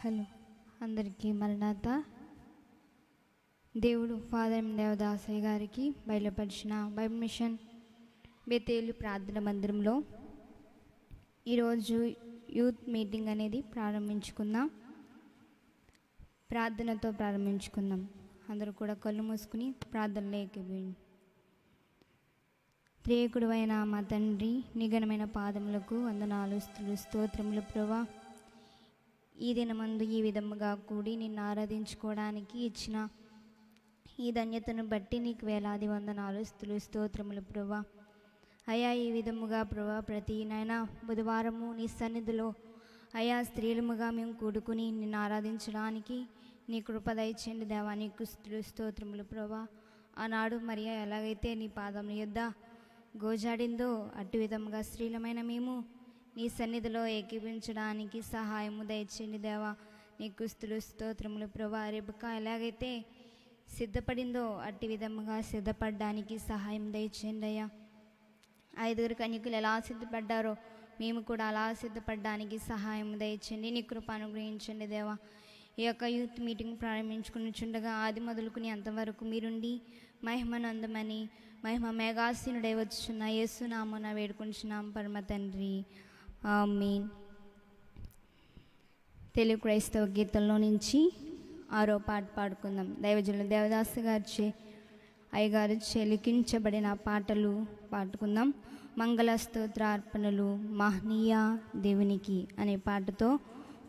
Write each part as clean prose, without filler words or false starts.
Hello అందరికీ మరణాత. దేవుడు ఫాదర్ దేవదాసయ్య గారికి బయలుపరిచిన బైబిల్ మిషన్ బేతేలు ప్రార్థన మందిరంలో ఈరోజు యూత్ మీటింగ్ అనేది ప్రారంభించుకుందాం. ప్రార్థనతో ప్రారంభించుకుందాం. అందరూ కూడా కళ్ళు మూసుకుని ప్రార్థనలో ఏకీభవించండి. త్రియేకుడైన మా తండ్రి, నిఘనమైన పాదములకు వందనాలు, స్తుతులు, స్తోత్రములు ప్రభువా. ఈ దినమందు ఈ విధముగా కూడి నిన్ను ఆరాధించుకోవడానికి ఇచ్చిన ఈ ధన్యతను బట్టి నీకు వేలాది వందనాలు, స్తుతులు, స్తోత్రములు ప్రభువా. అయ్యా, ఈ విధముగా ప్రభువా ప్రతి నైనా బుధవారము నీ సన్నిధిలో అయ్యా స్త్రీలముగా మేము కూడుకుని నిన్ను ఆరాధించడానికి నీ కృప దయచేయండి దేవా. నీకు స్తుతులు, స్తోత్రములు ప్రభువా. ఆనాడు మరియా ఎలాగైతే నీ పాదముల యొద్ద గోజాడిందో అటు విధముగా స్త్రీలమైన మేము నీ సన్నిధిలో ఏకీభించడానికి సహాయము దయచేయండి దేవా. నీకు స్తుతులు, స్తోత్రములు ప్రభువా. రెబెకా ఎలాగైతే సిద్ధపడిందో అట్టి విధముగా సిద్ధపడడానికి సహాయం దయచేయండి అయ్యా. 5 కన్యకులు ఎలా సిద్ధపడ్డారో మేము కూడా అలా సిద్ధపడడానికి సహాయం దయచేయండి. నీ కృప అనుగ్రహించండి దేవా. ఈ యొక్క యూత్ మీటింగ్ ప్రారంభించుకునిచుండగా ఆది మొదలుకుని అంతవరకు మీరుండి మహిమనందమని మహిమ మేఘాసీనుడై వచ్చున్న యేసునామమున వేడుకుంటున్నాం పరమ తండ్రి, ఆమేన్. తెలుగు క్రైస్తవ గీతంలో నుంచి 6వ పాట పాడుకుందాం. దైవజనులు దేవదాసు గారిచే అయ్యగారు లిఖించబడిన పాటలు పాడుకుందాం. మంగళ స్తోత్రార్పణలు మహనీయ దేవునికి అనే పాటతో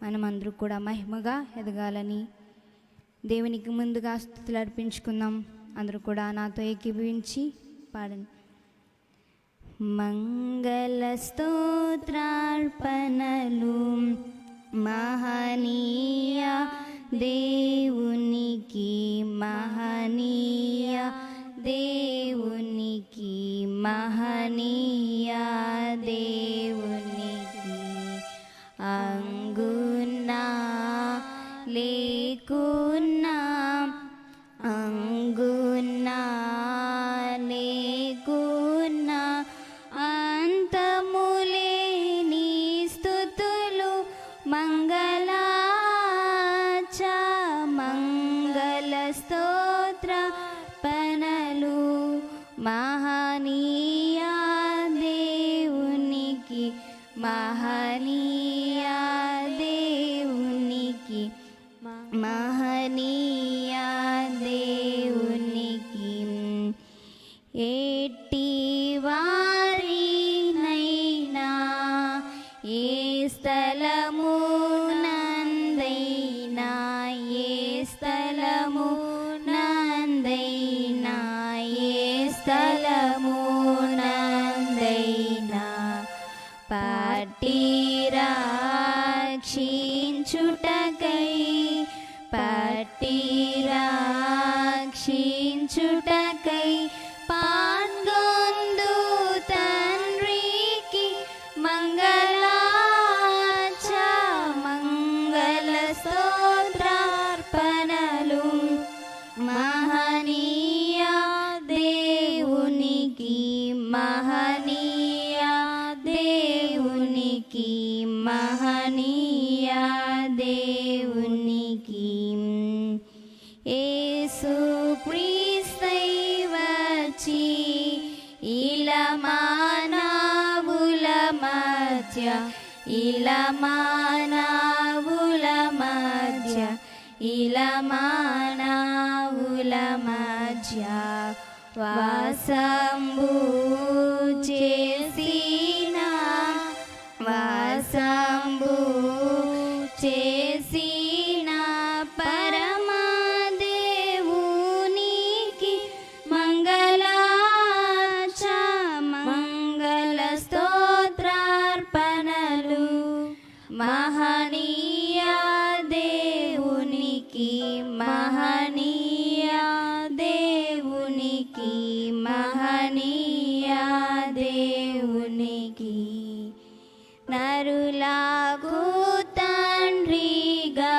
మనమందరూ కూడా మహిమగా ఎదగాలని దేవునికి ముందుగా స్తుతులు అర్పించుకుందాం. అందరూ కూడా నాతో ఏకీభవించి పాడండి. మంగళ స్తోత్రార్పణలు మహనీయ దేవునికి, మహనీయ దేవునికి, మహనీయ దేవునికి. అంగున్నా లేకున్నా, అంగున్నా లేకున్నా, అంతములేని స్తుతులు మంగళాచ మంగళ స్తోత్రార్పణలు మహనీయ దేవునికి, మహనీయ దేవునికి, మహనీయ దేవునికి. ఎట్టి వారినైనా ఏ స్థలము నందైనా, ఏ స్థలము నందైనా, ఏ స్థలము నందైనా పట్టి రక్షించుటకై, పట్టి రక్షించుటకై పాల్గొందు తండ్రికి మంగళాచ మంగళ స్తోత్రార్పణలు మహనీయ దేవునికి, మహనీయ దేవునికి, మహనీయ దేవునికి. యేసు క్రీస్తై వచ్చి ఇలా మానవుల మధ్య, ఇలా మానవుల మధ్య, ఇలా మానవుల మధ్య వాసంబు చేసిన, వాసంబు చేసిన పరమదేవునికి మంగళాచ మంగళ స్తోత్రార్పణలు మహనీయ దేవునికి, మహనీయ దేవునికి, మహనీయ దేవునికి. నరులకు తండ్రిగా,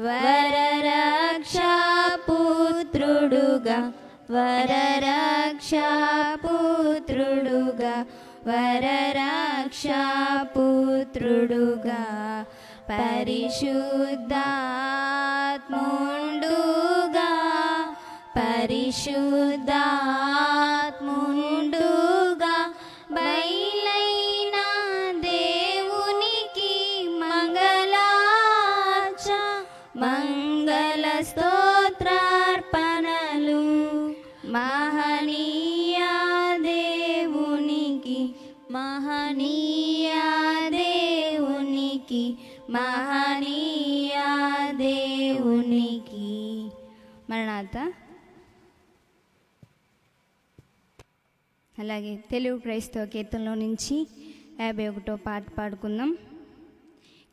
వరరక్షాపుత్రుడుగా, వరరక్షాపుత్రుడుగా, వరరక్షాపుత్రుడుగా పరిశుద్ధాత్ముండుగా పరిశుద్ధాత్ముండుగా బయలైన దేవునికి మంగళ స్తోత్రార్పణలు మహనీయ దేవునికి మహనీయ దేవునికి మహనీయ దేవునికి. మరణాత. అలాగే తెలుగు క్రైస్తవ కీర్తనలో నుంచి 51వ పాట పాడుకుందాం.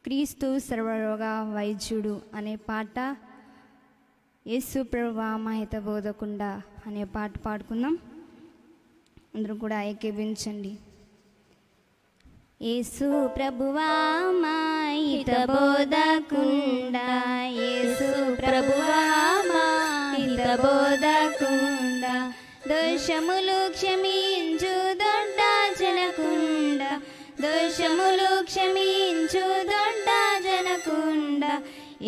క్రీస్తు సర్వరోగ వైద్యుడు అనే పాట, యేసు ప్రభువా మహిత బోధకుండా అనే పాట పాడుకుందాం. అందరూ కూడా ఏకీభించండి. యేసు ప్రభువా మహిత బోధకుండా, యేసు ప్రభువా మహిత బోధకుండా, దోషములు క్షమించు దొడ్డ జనకుండ, దోషములు క్షమించు దొడ్డ జనకుండ,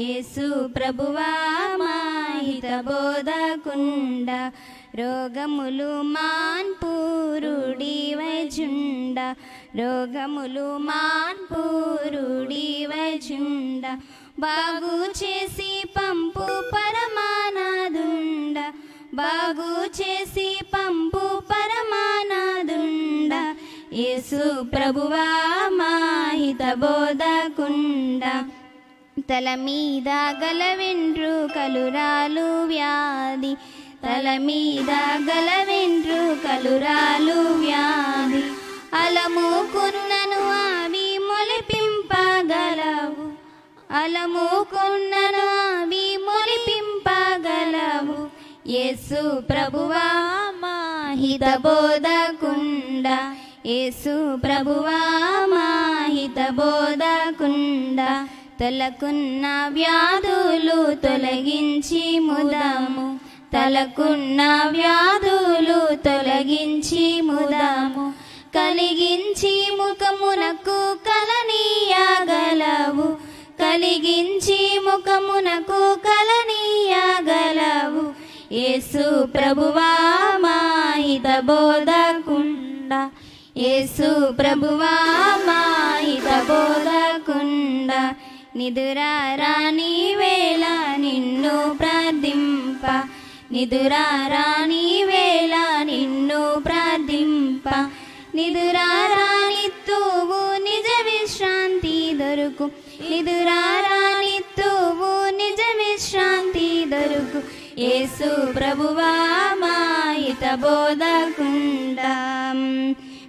యేసు ప్రభువా మహిత బోధకుండ, రోగములు మాన్పూరుడి వైజుండ, రోగములు మాన్పూరుడివైచుండ, బాగు చేసి పంపు పరమానాదుండ, బాగు చేసి పంపు పరమానాదుండ, యేసు ప్రభువా మహిత బోధకుండ, తల మీద గల వెంట్రుకలురాలు వ్యాధి, తల మీద గల వెంట్రుకలురాలు వ్యాధి, అలముకున్నను అవి మొలిపింపగలవు, అలముకున్నను అవి మొలిపింపగలవు, యేసు ప్రభువా మహిత బోధకుండ, యేసు ప్రభువా మహిత బోధకుండ, తలకున్న వ్యాధులు తొలగించి ముదము, తలకున్న వ్యాధులు తొలగించి ముదము, కలిగించి ముఖమునకు కలనీయగలవు, కలిగించి ముఖమునకు కలనీయగలవు, యేసు ప్రభువా మహిత బోధకుండ, యేసు ప్రభువా మహిత బోధకుండ, నిదురారాని వేళ నిన్ను ప్రార్థింప, నిదురారాని వేళ నిన్ను ప్రార్థింప, నిదురారానిత్తువు నిజ విశ్రాంతి దొరుకు, నిదురారానిత్తువు నిజ విశ్రాంతి దొరుకు, యేసు ప్రభువా మహిత బోధకుండ,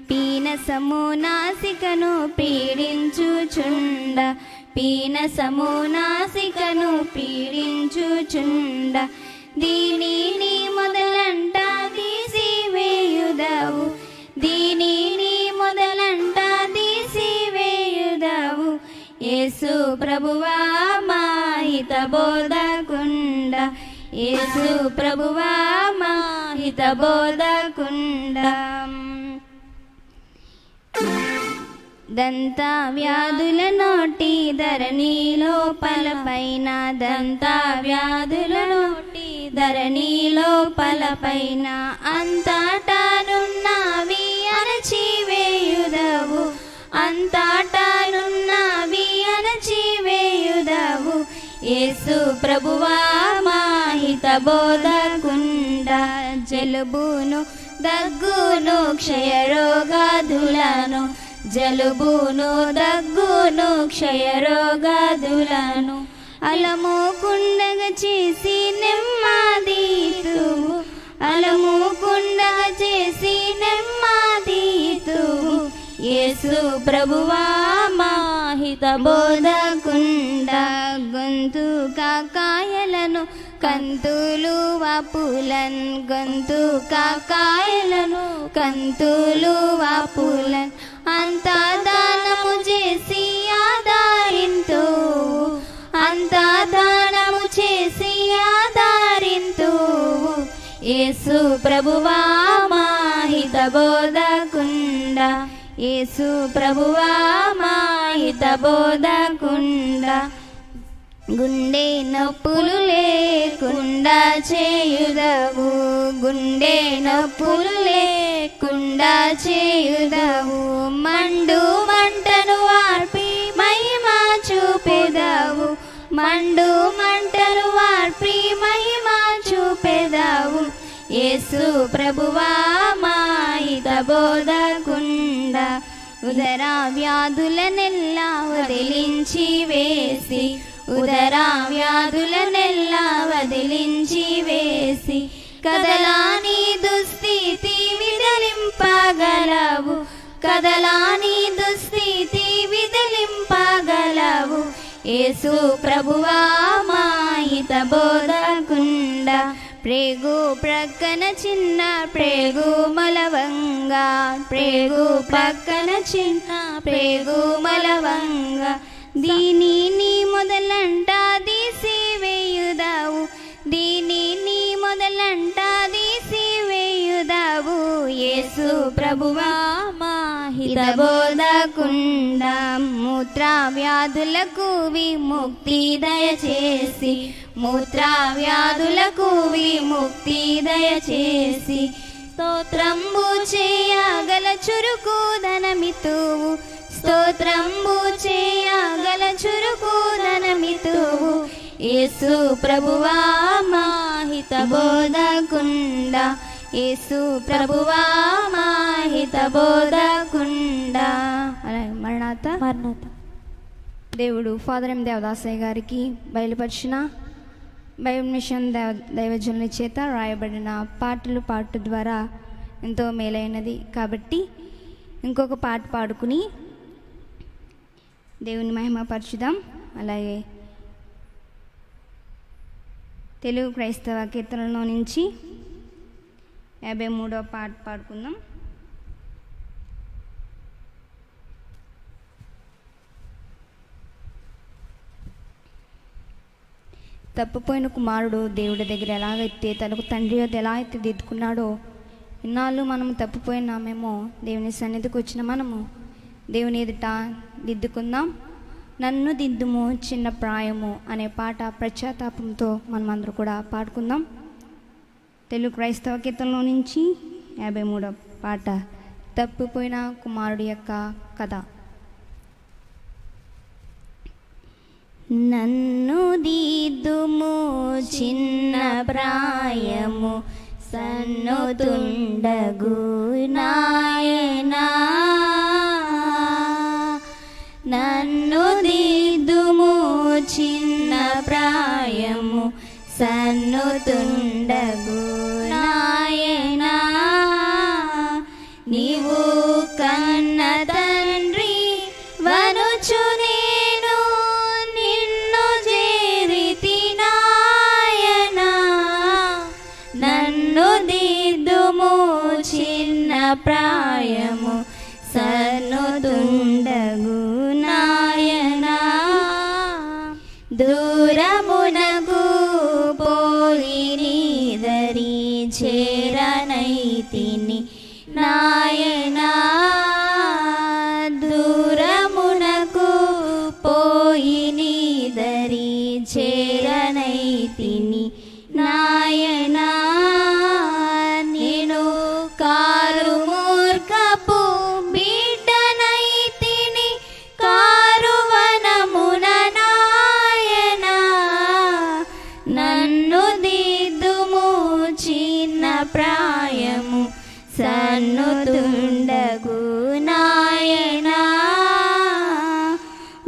పీనసము నాసికను పీడించుచుండ, పీనసము నాసికను పీడించుచుండ, దీనిని మొదలంట తీసివేయుదవు, దీనిని మొదలంట తీసివేయుదవు, యేసు ప్రభువా మహిత బోధకుండ, యేసు ప్రభువా మహిత బోధకుండ, దంత వ్యాధుల నోటి ధరణిలో పలపైన, దంత వ్యాధుల నోటి ధరణిలో పలపైన, అంతటానున్నవి అణచివేయుదవు, అంతటానున్నవి అణచివేయుదవు, యేసు ప్రభువా మహిత బోధకుండ, జలుబును దగ్గును క్షయరోగాదులను, జలుబును దగ్గును క్షయరోగాదులను, అలముకుండగ చేసి నెమ్మదితువు, అలముకుండగ చేసి నెమ్మదితువు, యేసు ప్రభువా మహిత బోధకుండ, గొంతు కాకాయలను కంతులు వాపులన్, గొంతు కాకాయలను కంతులు వాపులన్, అంతా దానము చేసి ఆధారింతువు, అంతా దానము చేసి ఆధారింతువు, యేసు ప్రభువా మహిత బోధకుండ, యేసు ప్రభువా హితబోధకుండ గుండె నొప్పులు లేకుండా చేయుదవు, గుండె నొప్పులు లేకుండా చేయుదవు. మండు మంటను వార్పి మహిమ చూపెదవు, మండు మంటను వార్పి మహిమ చూపెదవు. యేసు ప్రభువా మా హితబోధకుండ ఉదర వ్యాధులనెల్లా వదిలించి వేసి, ఉదర వ్యాధులనెల్లా వదిలించి వేసి కదలాని దుస్థితి విదలింపగలవు, కదలాని దుస్థితి విదలింపగలవు. యేసు ప్రభువా మా హితబోధకుండ ప్రేగు ప్రక్కన చిన్న ప్రేగు మలవంగా, ప్రేగు ప్రక్కన చిన్న ప్రేగు మలవంగా. దీనిని మొదలంట తీసివేయుదావు, దీనిని మొదలంట తీసివేయుదావు. యేసు ప్రభువా మా హితబోధకుండ మూత్ర వ్యాధులకు విముక్తి దయచేసి, మూత్ర వ్యాధులకు విముక్తి దయచేసి స్తోత్రంబు చేయగల చురుకు ధనమితువు, స్తోత్రంబు చేయగల చురుకు ధనమితువు. యేసు ప్రభువా మా హితబోధకుండ, యేసు ప్రభువా మా హితబోధకుండ. మరణాత మరణాత. దేవుడు ఫాదర్ ఎం దేవదాసయ్య గారికి బయలుపరిచిన బైబిల్ మిషన్ దైవజనుల చేత రాయబడిన పాటలు పాటు ద్వారా ఎంతో మేలైనది. కాబట్టి ఇంకొక పాట పాడుకుని దేవుని మహిమపరచుదాం. అలాగే తెలుగు క్రైస్తవ కీర్తనలో నుంచి 53వ పాట పాడుకుందాం. తప్పిపోయిన కుమారుడు దేవుడి దగ్గర ఎలాగైతే తనకు తండ్రి వద్ద ఎలా అయితే దిద్దుకున్నాడో, ఇన్నాళ్ళు మనము తప్పిపోయినామేమో దేవుని సన్నిధికి వచ్చిన మనము దేవుని ఎదుట దిద్దుకుందాం. నన్ను దిద్దుము చిన్న ప్రాయము అనే పాట పశ్చాత్తాపంతో మనమందరూ కూడా పాడుకుందాం. తెలుగు క్రైస్తవ కీర్తనలో నుంచి 53వ పాట తప్పిపోయిన కుమారుడి యొక్క కథ. నన్ను దిద్దుము చిన్న ప్రాయము సన్నుతుండగు నాయనా, నన్ను దిద్దుము చిన్న ప్రాయము సన్నుతుండగు నాయనా. నీవు కన్న తండ్రి వనుచు నేను నిన్ను చేరితి నాయనా, నన్ను దిద్దుము చిన్న ప్రాయము సన్నుతుండగు నాయనా. దూరమునకు పోయి నీదరి చేరనైతిని నాయనా, దూరమునకు పోయి నీదరి చేరనైతిని నాయనా. నేను కారు మూర్ఖపు బిడ్డనైతిని కారువనమున నాయనా, నన్ను దిద్దుము చిన్న ప్రాయము సన్నుతుండగు నాయనా.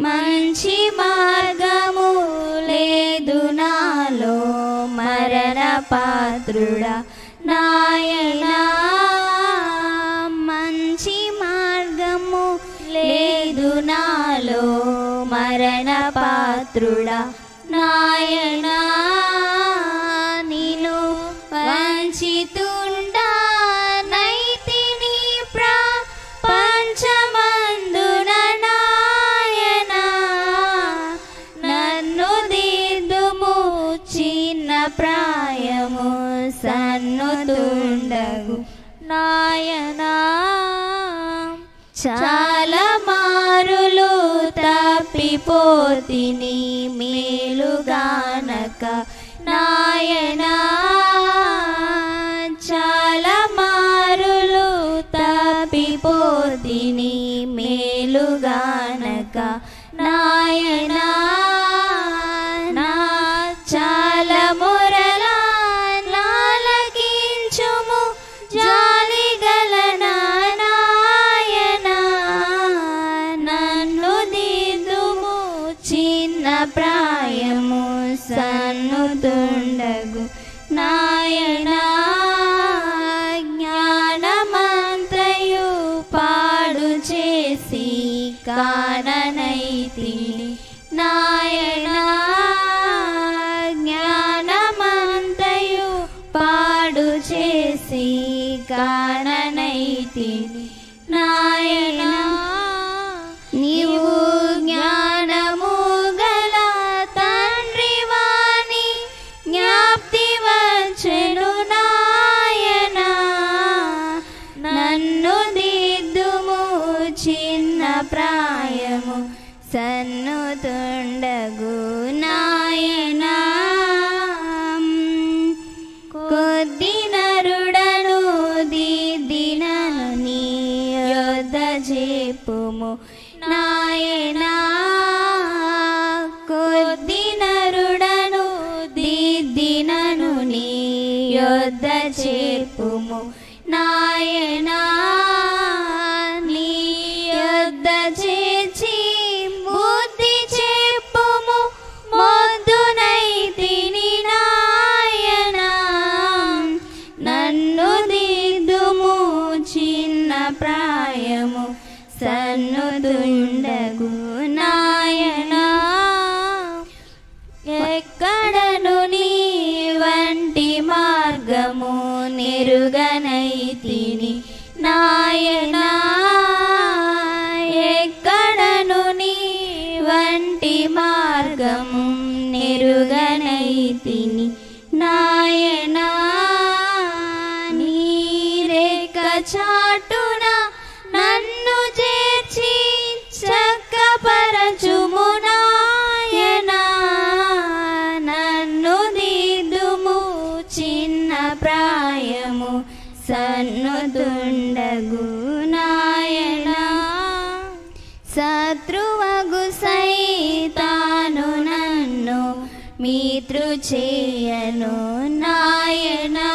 మంచి మార్గము లేదు నాలో మరణ పాత్రుడా నాయనా, మంచి మార్గము లేదు నాలో మరణ పాత్రుడా నాయనా. నిన్ను వంచితుండా నైతిని ప్రపంచమందున నాయనా, నన్ను దిద్దుము చిన్న ప్రాయము సన్నుతుండగు నాయనా. చాలా మారులు తప్పిపోతిని మేలుగానక నాయనా, చాలా మారులు తప్పిపోతిని మేలుగానక నాయనా, నా చాలా మొరలా నాలకించుము జాలిగల నాయనా, నన్ను దిద్దుము చిన్న ప్రాయము సన్నుతుండగు నాయనా, జ్ఞానమంతయు పాడు చేసి కాననైతిని నాయనా, జ్ఞానమంతయు పాడు చేసి కాననైతిని నాయనా, నీవు జ్ఞానము గల తండ్రివాని జ్ఞాప్తి వచ్చెను నాయనా, నన్ను దిద్దుము చిన్న ప్రాయము సన్నుతుండగు నాయనా, కొద్ది నరుడను దిద్దినను నీ యొద్ద చేపుము నాయనా, కొద్ది నరుడను దిద్దినను నీ యొద్ద చేపుము నాయనా, నీ యొద్ద చేర్చి బుద్ధి చెప్పుము మొద్దునైతిని నాయనా, నన్ను దిద్దుము చిన్న ప్రాయము సన్నుతుండగు నాయనా, ఎక్కడను నీ వంటి మార్గము నెరుగనైతిని నాయనా, ఎక్కడను నీ వంటి మార్గము నెరుగనైతిని నాయనా, నీ రెక్క చాటున నన్ను చేర్చి చక్కపరచుము నాయనా, నన్ను దిద్దుము చిన్న ప్రాయము సన్నుతుండగు నాయనా, శత్రువగు సైతాను నన్ను మిత్రు చేయను నాయనా,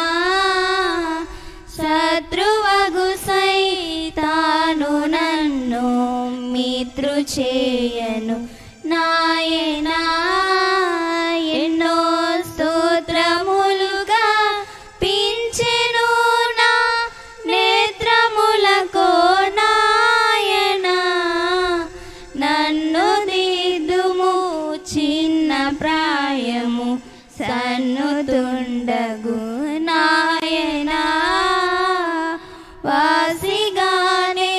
శత్రువగు సైతాను నన్ను మిత్రు చేయను నాయనా, ఎన్నో స్తోత్రములుగా పించెను నా నేత్రములకు నాయనా, నన్ను దిద్దుము చిన్న ప్రాయము సన్నుతుండగు నాయనా, వాసిగానే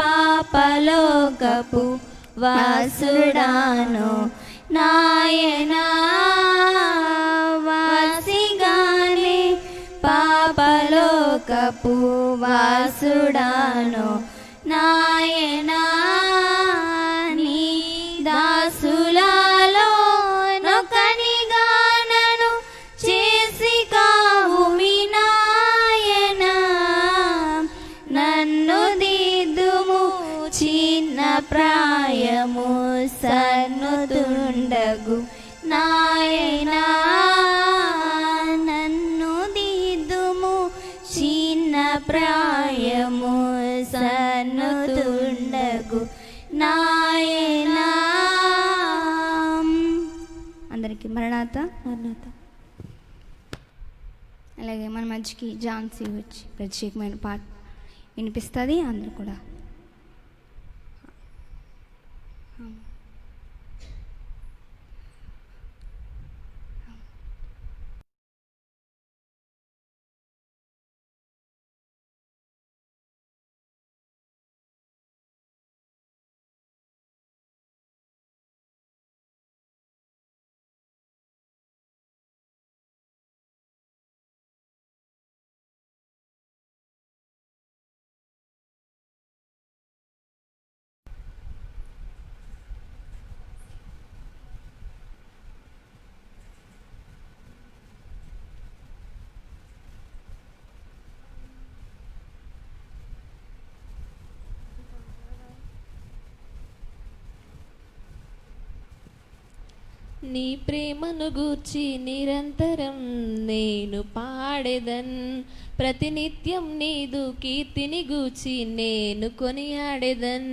పాపలోకపు వాసుడాను నాయనా, వాసిగానే పాపలోకపు వాసుడాను నాయనా, నీ దాసులలో నొకనిగా నన్ను చేసి కావుమి నాయనా, నన్ను దిద్దుము చిన్న ప్రాయము సన్నుతుండగు నాయనా, నన్ను దిద్దుము చిన్న ప్రాయము సన్నుతుండగు నాయనా. అందరికీ మరణాత. అలాగే మన మధ్యకి ఝాన్సీ వచ్చి ప్రత్యేకమైన పాట వినిపిస్తుంది. అందరూ కూడా నీ ప్రేమను గూర్చి నిరంతరం నేను పాడెదన్, ప్రతినిత్యం నీదు కీర్తిని గూర్చి నేను కొనియాడెదన్.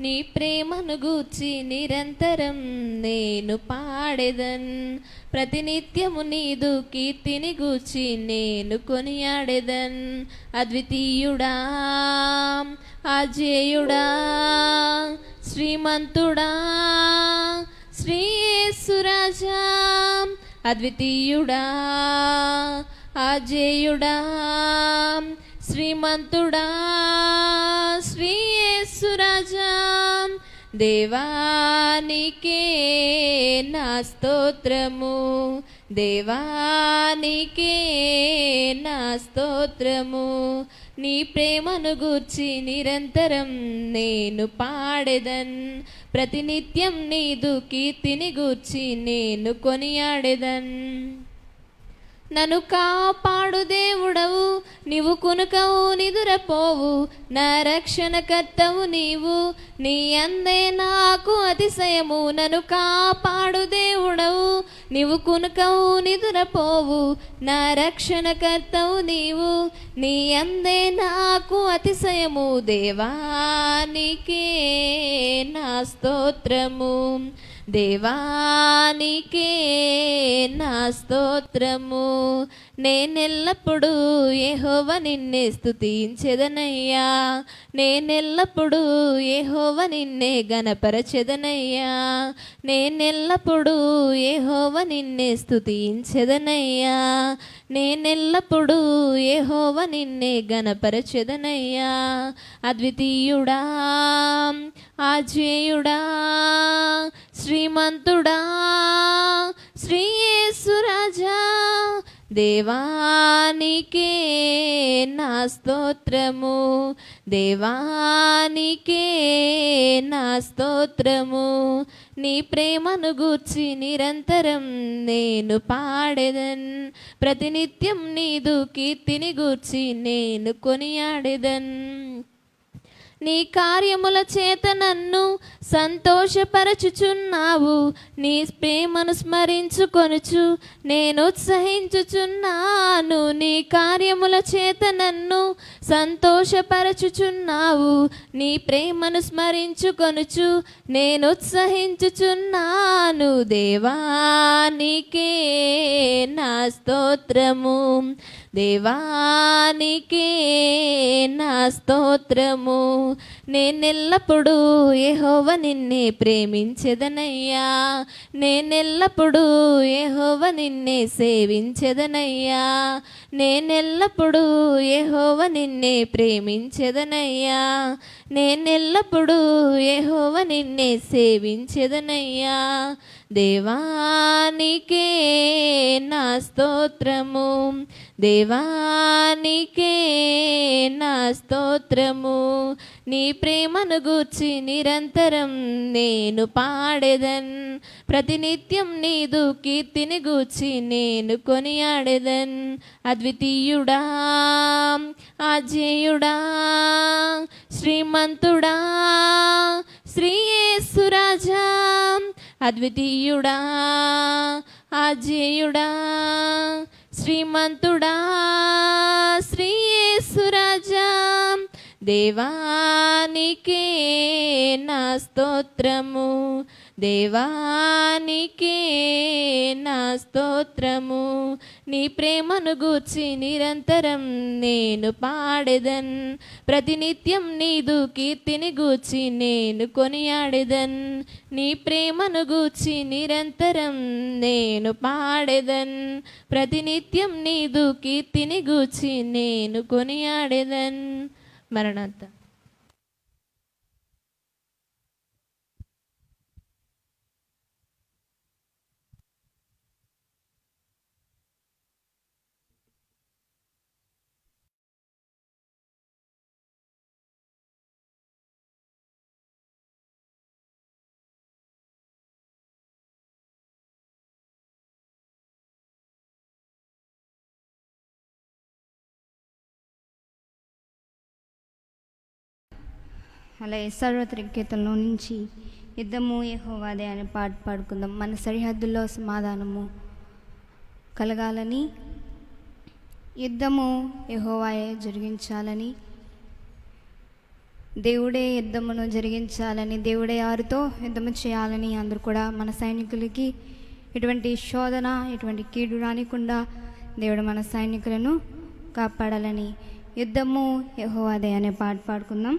నీ ప్రేమను గూర్చి నిరంతరం నేను పాడెదన్, ప్రతినిత్యము నీదు కీర్తిని గూర్చి నేను కొనియాడెదన్. అద్వితీయుడా, అజేయుడా, శ్రీమంతుడా, శ్రీ యేసురాజా, అద్వితీయుడా, అజేయుడా, శ్రీమంతుడా, శ్రీ యేసురాజా, దేవానికే నా స్తోత్రము, దేవానికే నా స్తోత్రము. నీ ప్రేమను గూర్చి నిరంతరం నేను పాడెదన్, ప్రతినిత్యం నీదు కీర్తిని గూర్చి నేను కొనియాడెదన్. నన్ను కాపాడు దేవుడవు నీవు, కునుకవు నిదురపోవు, నా రక్షణకర్తవు నీవు, నీ అందే నాకు అతిశయము. నన్ను కాపాడు దేవుడవు నీవు, కునుకవు నిదురపోవు, నా రక్షణకర్తవు నీవు, నీ అందే నాకు అతిశయము. దేవానికే నా స్తోత్రము, దేవానికే నా స్తోత్రము. నేనెల్లప్పుడూ యెహోవా నిన్నే స్తుతించెదనయ్యా, నేనెల్లప్పుడూ యెహోవా నిన్నే గణపరచెదనయ్యా, నేనెల్లప్పుడూ యెహోవా నిన్నే స్తుతించెదనయ్యా, నేనెల్లప్పుడూ యెహోవా నిన్నే గణపరచెదనయ్యా. అద్వితీయుడా, అజేయుడా, శ్రీమంతుడా, శ్రీ యేసురాజా, దేవానికే నా స్తోత్రము, దేవానికే నా స్తోత్రము. నీ ప్రేమను గూర్చి నిరంతరం నేను పాడెదన్, ప్రతినిత్యం నీదు కీర్తిని గూర్చి నేను కొనియాడెదన్. నీ కార్యముల చేత నన్ను సంతోషపరచుచున్నావు, నీ ప్రేమను స్మరించుకొనుచు నేను ఉత్సహించుచున్నాను. నీ కార్యముల చేత నన్ను సంతోషపరచుచున్నావు, నీ ప్రేమను స్మరించుకొనుచు నేను ఉత్సహించుచున్నాను. దేవానికే నా స్తోత్రము, దేవానికే నా స్తోత్రము. నేనెల్లప్పుడూ యెహోవా నిన్నే ప్రేమించెదనయ్యా, నేనెల్లప్పుడూ యెహోవా నిన్నే సేవించెదనయ్యా, నేనెల్లప్పుడూ యెహోవా నిన్నే ప్రేమించెదనయ్యా, నేనెల్లప్పుడూ యెహోవా నిన్నే సేవించెదనయ్యా. దేవానికే నా స్తోత్రము, దేవానికే నా స్తోత్రము. నీ ప్రేమను గూర్చి నిరంతరం నేను పాడెదన్, ప్రతినిత్యం నీదు కీర్తిని గూర్చి నేను కొనియాడెదన్. అద్వితీయుడా, అజేయుడా, శ్రీమంతుడా, శ్రీ యేసురాజా, అద్వితీయుడా, అజేయుడా, శ్రీమంతుడా, శ్రీ యేసురాజా, దేవానికే నా స్తోత్రము, దేవానికే నా స్తోత్రము. నీ ప్రేమను గూర్చి నిరంతరం నేను పాడెదన్, ప్రతినిత్యం నీదు కీర్తిని గూర్చి నేను కొనియాడెదన్. నీ ప్రేమను గూర్చి నిరంతరం నేను పాడెదన్, ప్రతినిత్యం నీదు కీర్తిని గూర్చి నేను కొనియాడెదన్. మరణాత. అలాగే సర్వత్రిక కీర్తనలో నుంచి యుద్ధము యెహోవాదే అనే పాట పాడుకుందాం. మన సరిహద్దుల్లో సమాధానము కలగాలని, యుద్ధము యెహోవాయే జరిగించాలని, దేవుడే యుద్ధమును జరిగించాలని, దేవుడే వారితో యుద్ధము చేయాలని అందరూ కూడా మన సైనికులకి ఎటువంటి శోధన, ఎటువంటి కీడు రానికుండా దేవుడు మన సైనికులను కాపాడాలని యుద్ధము యెహోవాదే అనే పాట పాడుకుందాం.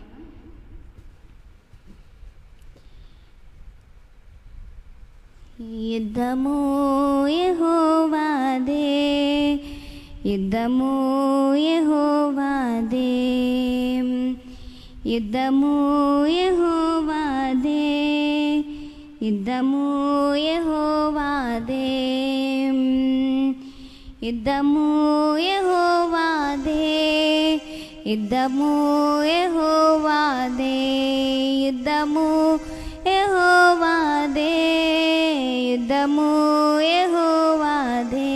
యుద్ధము యెహోవాదే, యుద్ధము యెహోవాదే, యుద్ధము యెహోవాదే, యుద్ధము యెహోవాదే, యుద్ధము యెహోవాదే, యుద్ధము యెహోవాదే, యుద్ధము యెహోవాదే, యుద్ధము యెహోవాదే.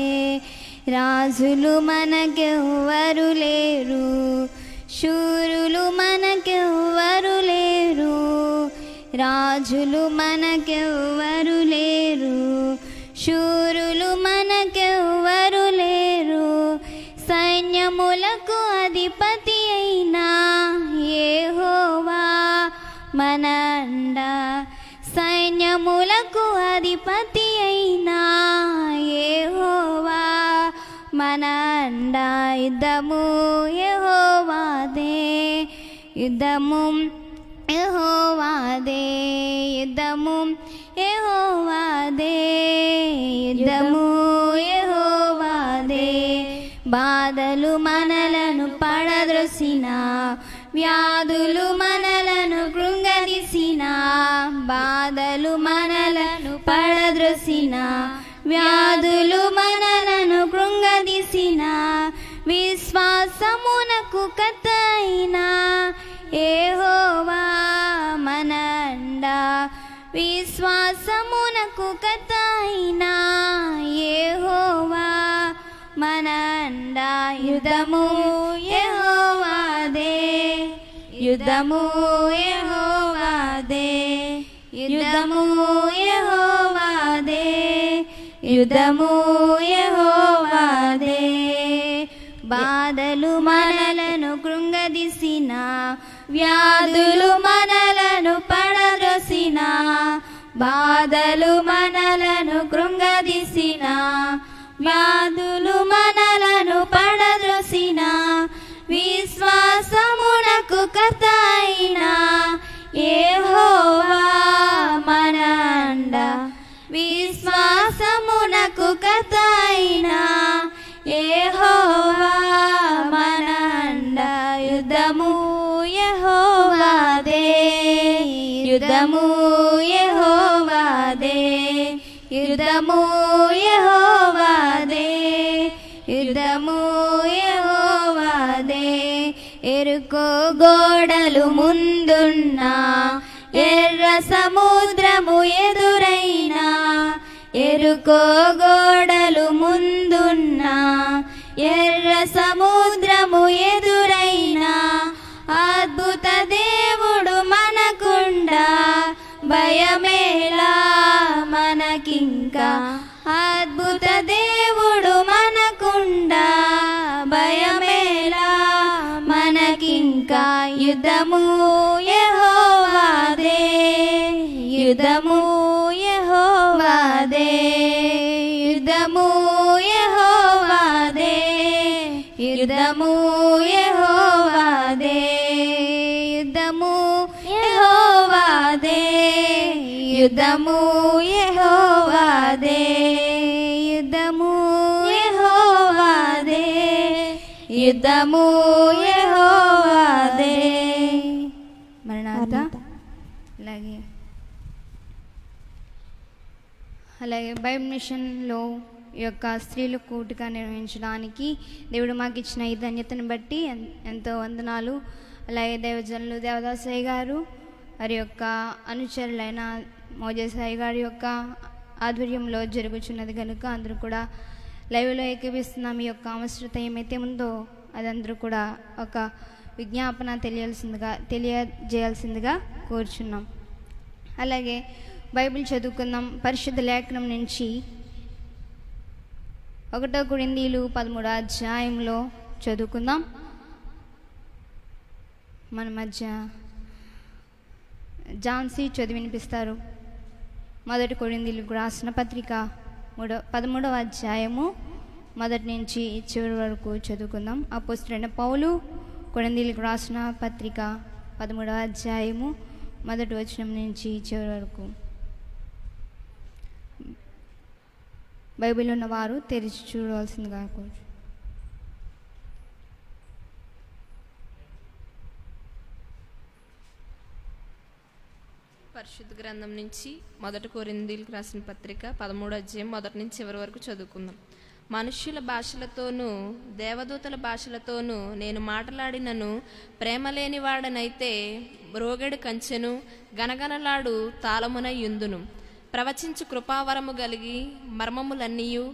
రాజులు మనకెవ్వరు లేరు, శూరులు మనకెవ్వరు లేరు, రాజులు మనకెవ్వరు లేరు, శూరులు మనకెవ్వరు లేరు. సైన్యములకు అధిపతి అయిన యెహోవా మన అండ, సైన్యములకు అధిపతి అయిన యెహోవా మన అండ. యుద్ధము యెహోవాదే, యుద్ధము యెహోవాదే, యుద్ధము యెహోవాదే, యుద్ధము యెహోవాదే. బాధలు మనలను పడద్రోసిన, వ్యాధులు మనలను కృంగదీసిన, బాధలు మనలను పడద్రోసిన, వ్యాధులు మనలను కృంగదీసిన, విశ్వాసమునకు కర్త అయిన యెహోవా మన అండ, విశ్వాసమునకు కర్త అయిన యెహోవా మన అండ. యుద్ధము యెహోవాదే, యుద్ధము యెహోవాదే, యుద్ధము యెహోవాదే, యుద్ధము యెహోవాదే. బాధలు మనలను కృంగదీసిన, వ్యాధులు మనలను పడద్రోసిన, బాధలు మనలను కృంగదీసిన, వ్యాధులు మనలను పడద్రోసిన, విశ్వాసమునకు కర్త అయిన యెహోవా మన అండ, విశ్వాసమునకు కర్త అయిన యెహోవా మన అండ. యుద్ధము యెహోవాదే, యుద్ధము యెహోవాదే, యుద్ధము యెహోవాదే, యుద్ధము యెహోవాదే. ఎరుకో గోడలు ముందున్నా, ఎర్ర సముద్రము ఎదురైనా, ఎరుకో గోడలు ముందున్నా, ఎర్ర సముద్రము ఎదురైనా, అద్భుత దేవుడు మనకుండా భయమేలా మనకింకా, అద్భుత దేవుడు మనకుండా భయమేలా మనకింకా. యుద్ధము యెహోవాదే, యుద్ధము యెహోవాదే, యుద్ధము యెహోవాదే, యుద్ధము యెహోవాదే, యుద్ధము యెహోవాదే, యుద్ధము యెహోవాదే, యుద్ధము యెహోవాదే, యుద్ధము యెహోవాదే. మరణాత. అలాగే బైబిల్ మిషన్లో ఈ యొక్క స్త్రీల కూటుగా నిర్వహించడానికి దేవుడు మాకు ఇచ్చిన ఈ ధన్యతను బట్టి ఎంతో వందనాలు. అలాగే దైవజనులు దేవదాసయ్య గారు వారి యొక్క అనుచరులైన మోజేసాయి గారి యొక్క ఆధ్వర్యంలో జరుగుతున్నది కనుక అందరూ కూడా లైవ్లో ఏకీపిస్తున్నాం. ఈ యొక్క అవసరత ఏమైతే ఉందో అదందరూ కూడా ఒక విజ్ఞాపన తెలియజేయాల్సిందిగా కోరుచున్నాం. అలాగే బైబిల్ చదువుకుందాం. పరిశుద్ధ లేఖనం నుంచి 1 కొరింథీయులు 13వ అధ్యాయంలో చదువుకుందాం. మన మధ్య ఝాన్సీ చదివి వినిపిస్తారు. 1 కొరింథీయులకు రాసిన పత్రిక 13వ అధ్యాయము 1 నుంచి చివరి వరకు చదువుకుందాం. అపోస్తలుడైన పౌలు కొరింథీయులకు రాసిన పత్రిక 13వ అధ్యాయము 1 వచనం నుంచి చివరి వరకు. బైబిల్ ఉన్నవారు తెరిచి చూడవలసిందిగా కోరు. పరిశుద్ధ గ్రంథం నుంచి 1 కొరింథీయులకు రాసిన పత్రిక 13వ అధ్యాయం 1 నుంచి చివరి వరకు చదువుకుందాం. మనుష్యుల భాషలతోనూ దేవదూతల భాషలతోనూ నేను మాట్లాడినను ప్రేమ లేనివాడనైతే రోగెడు కంచెను గనగనలాడు తాళమునై యుందును. ప్రవచించు కృపావరము కలిగి మర్మములన్నీయు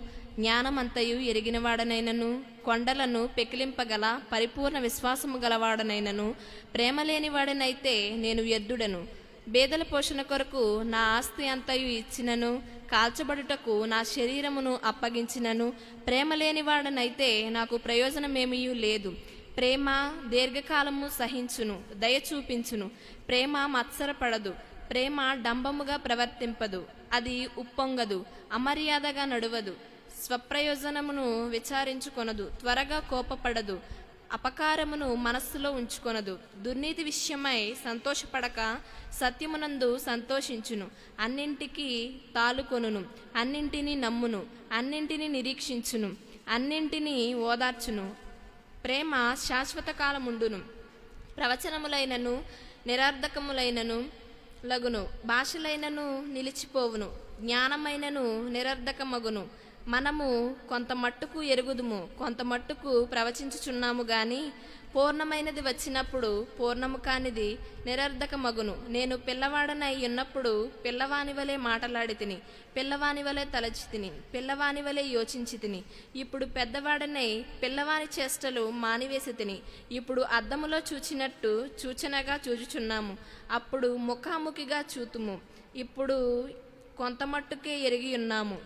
జ్ఞానమంతయు ఎరిగినవాడనైనను కొండలను పెకిలింపగల పరిపూర్ణ విశ్వాసము గలవాడనైనను ప్రేమ లేనివాడనైతే నేను వ్యర్థుడను. బేదల పోషణ కొరకు నా ఆస్తి అంతయు ఇచ్చినను కాల్చబడుటకు నా శరీరమును అప్పగించినను ప్రేమ లేనివాడనైతే నాకు ప్రయోజనమేమీ లేదు. ప్రేమ దీర్ఘకాలము సహించును, దయ చూపించును. ప్రేమ మత్సరపడదు. ప్రేమ డంబముగా ప్రవర్తింపదు. అది ఉప్పొంగదు, అమర్యాదగా నడువదు, స్వప్రయోజనమును విచారించుకొనదు, త్వరగా కోపపడదు, అపకారమును మనస్సులో ఉంచుకొనదు. దుర్నీతి విషయమై సంతోషపడక సత్యమునందు సంతోషించును. అన్నింటికి తాలుకొనును, అన్నింటినీ నమ్మును, అన్నింటినీ నిరీక్షించును, అన్నింటినీ ఓదార్చును. ప్రేమ శాశ్వత కాలముండును. ప్రవచనములైనను నిరర్ధకములైనను లగును, భాషలైనను నిలిచిపోవును, జ్ఞానమైనను నిరర్ధకమగును. మనము కొంత మట్టుకు ఎరుగుదుము, కొంత మట్టుకు ప్రవచించుచున్నాము గాని పూర్ణమైనది వచ్చినప్పుడు పూర్ణము కానిది నిరర్ధకమగును. నేను పిల్లవాడనై ఉన్నప్పుడు పిల్లవాని వలె మాటలాడి తిని, పిల్లవాని వలె తలచి తిని, పిల్లవాని వలె యోచించి తిని. ఇప్పుడు పెద్దవాడనై పిల్లవాని చేష్టలు మానివేసి తిని. ఇప్పుడు అద్దములో చూచినట్టు చూచనగా చూచుచున్నాము, అప్పుడు ముఖాముఖిగా చూతుము. ఇప్పుడు కొంత మట్టుకే ఎరిగి ఉన్నాము,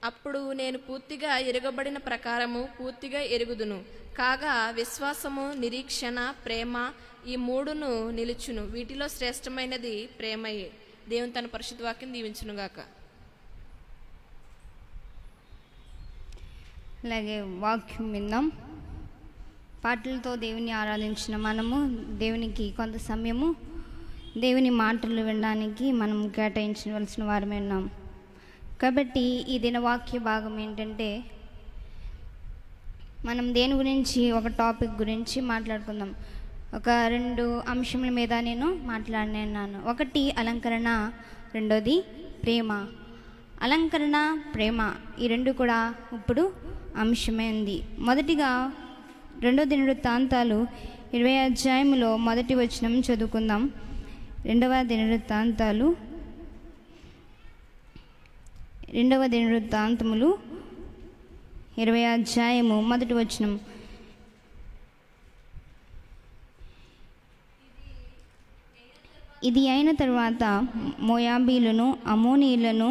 అప్పుడు నేను పూర్తిగా ఎరుగబడిన ప్రకారము పూర్తిగా ఎరుగుదును. కాగా విశ్వాసము, నిరీక్షణ, ప్రేమ ఈ మూడును నిలుచును. వీటిలో శ్రేష్టమైనది ప్రేమయే. దేవుని తన పరిశుద్ధ వాక్యం దీవించునుగాక. అలాగే వాక్యం విందాం. పాటలతో దేవుని ఆరాధించిన మనము దేవునికి కొంత సమయము దేవుని మాటలు వినడానికి మనం కేటాయించవలసిన వారమే ఉన్నాం. కాబట్టి ఈ దిన వాక్య భాగం ఏంటంటే, మనం దేని గురించి ఒక టాపిక్ గురించి మాట్లాడుకుందాం. ఒక 2 అంశముల మీద నేను మాట్లాడినాను. ఒకటి అలంకరణ, రెండోది ప్రేమ. అలంకరణ, ప్రేమ ఈ 2 కూడా ఇప్పుడు అంశమే ఉంది. మొదటిగా 2 దినవృత్తాంతాలు 20వ అధ్యాయంలో 1వ వచనం చదువుకుందాం. 2వ దినవృత్తాంతాలు 2వ దినవృత్తాంతములు 20వ అధ్యాయము 1వ వచనం. ఇది అయిన తరువాత మోయాబీలను, అమోనీయులను,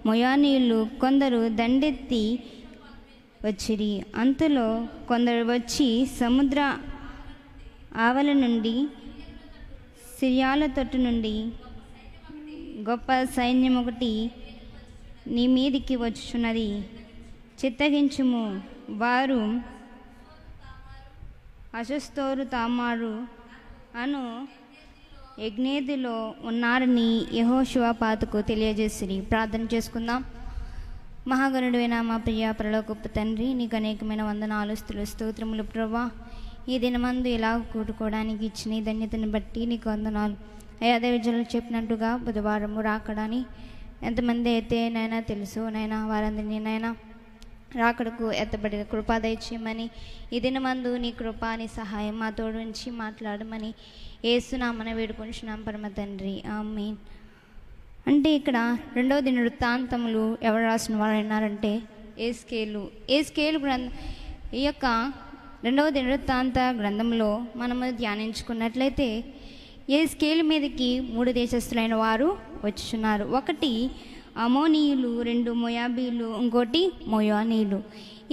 మొయానీయులు కొందరు దండెత్తి వచ్చిరి. అంతలో కొందరు వచ్చి సముద్ర ఆవల నుండి, సిరియాల తట్టు నుండి గొప్ప సైన్యం ఒకటి నీ మీదికి వచ్చుచున్నది, చిత్తగించుము. వారు అశస్తోరు తామారు అను యజ్ఞేదిలో ఉన్నారని యెహోషువపాతుకు తెలియజేసిరి. ప్రార్థన చేసుకుందాం. మహాగణుడైన మా ప్రియ పరలోకపు తండ్రి, నీకు అనేకమైన వందనాలు, స్తోత్రములు ప్రభువా. ఈ దినమందు ఇలా కూడుకోవడానికి ఇచ్చిన ఈ ధన్యతను బట్టి నీకు వందనాలు అయ్యా. దైవజనులు చెప్పినట్టుగా బుధవారము రాకడాని ఎంతమంది అయితే నైనా తెలుసు నైనా వారందరినీ నైనా రాకడకు ఎత్తబడిన కృప దయచేయమని, ఈ దినమందు నీ కృప, నీ సహాయం మా తోడు నుంచి మాట్లాడమని యేసునామమున వేడుకొంచున్నాం పరమ తండ్రి, ఆమేన్. అంటే ఇక్కడ 2వ దినవృత్తాంతములు ఎవరు రాసిన వారైనారంటే ఏస్కేలు. ఏస్కేలు గ్రంథం, ఈ యొక్క 2వ దినవృత్తాంత గ్రంథంలో మనము ధ్యానించుకున్నట్లయితే యెహెజ్కేలు మీదకి 3 దేశస్థులైన వారు వచ్చుచున్నారు. ఒకటి అమోనీయులు, 2 మోయాబీలు, ఇంకోటి మోయానీయులు.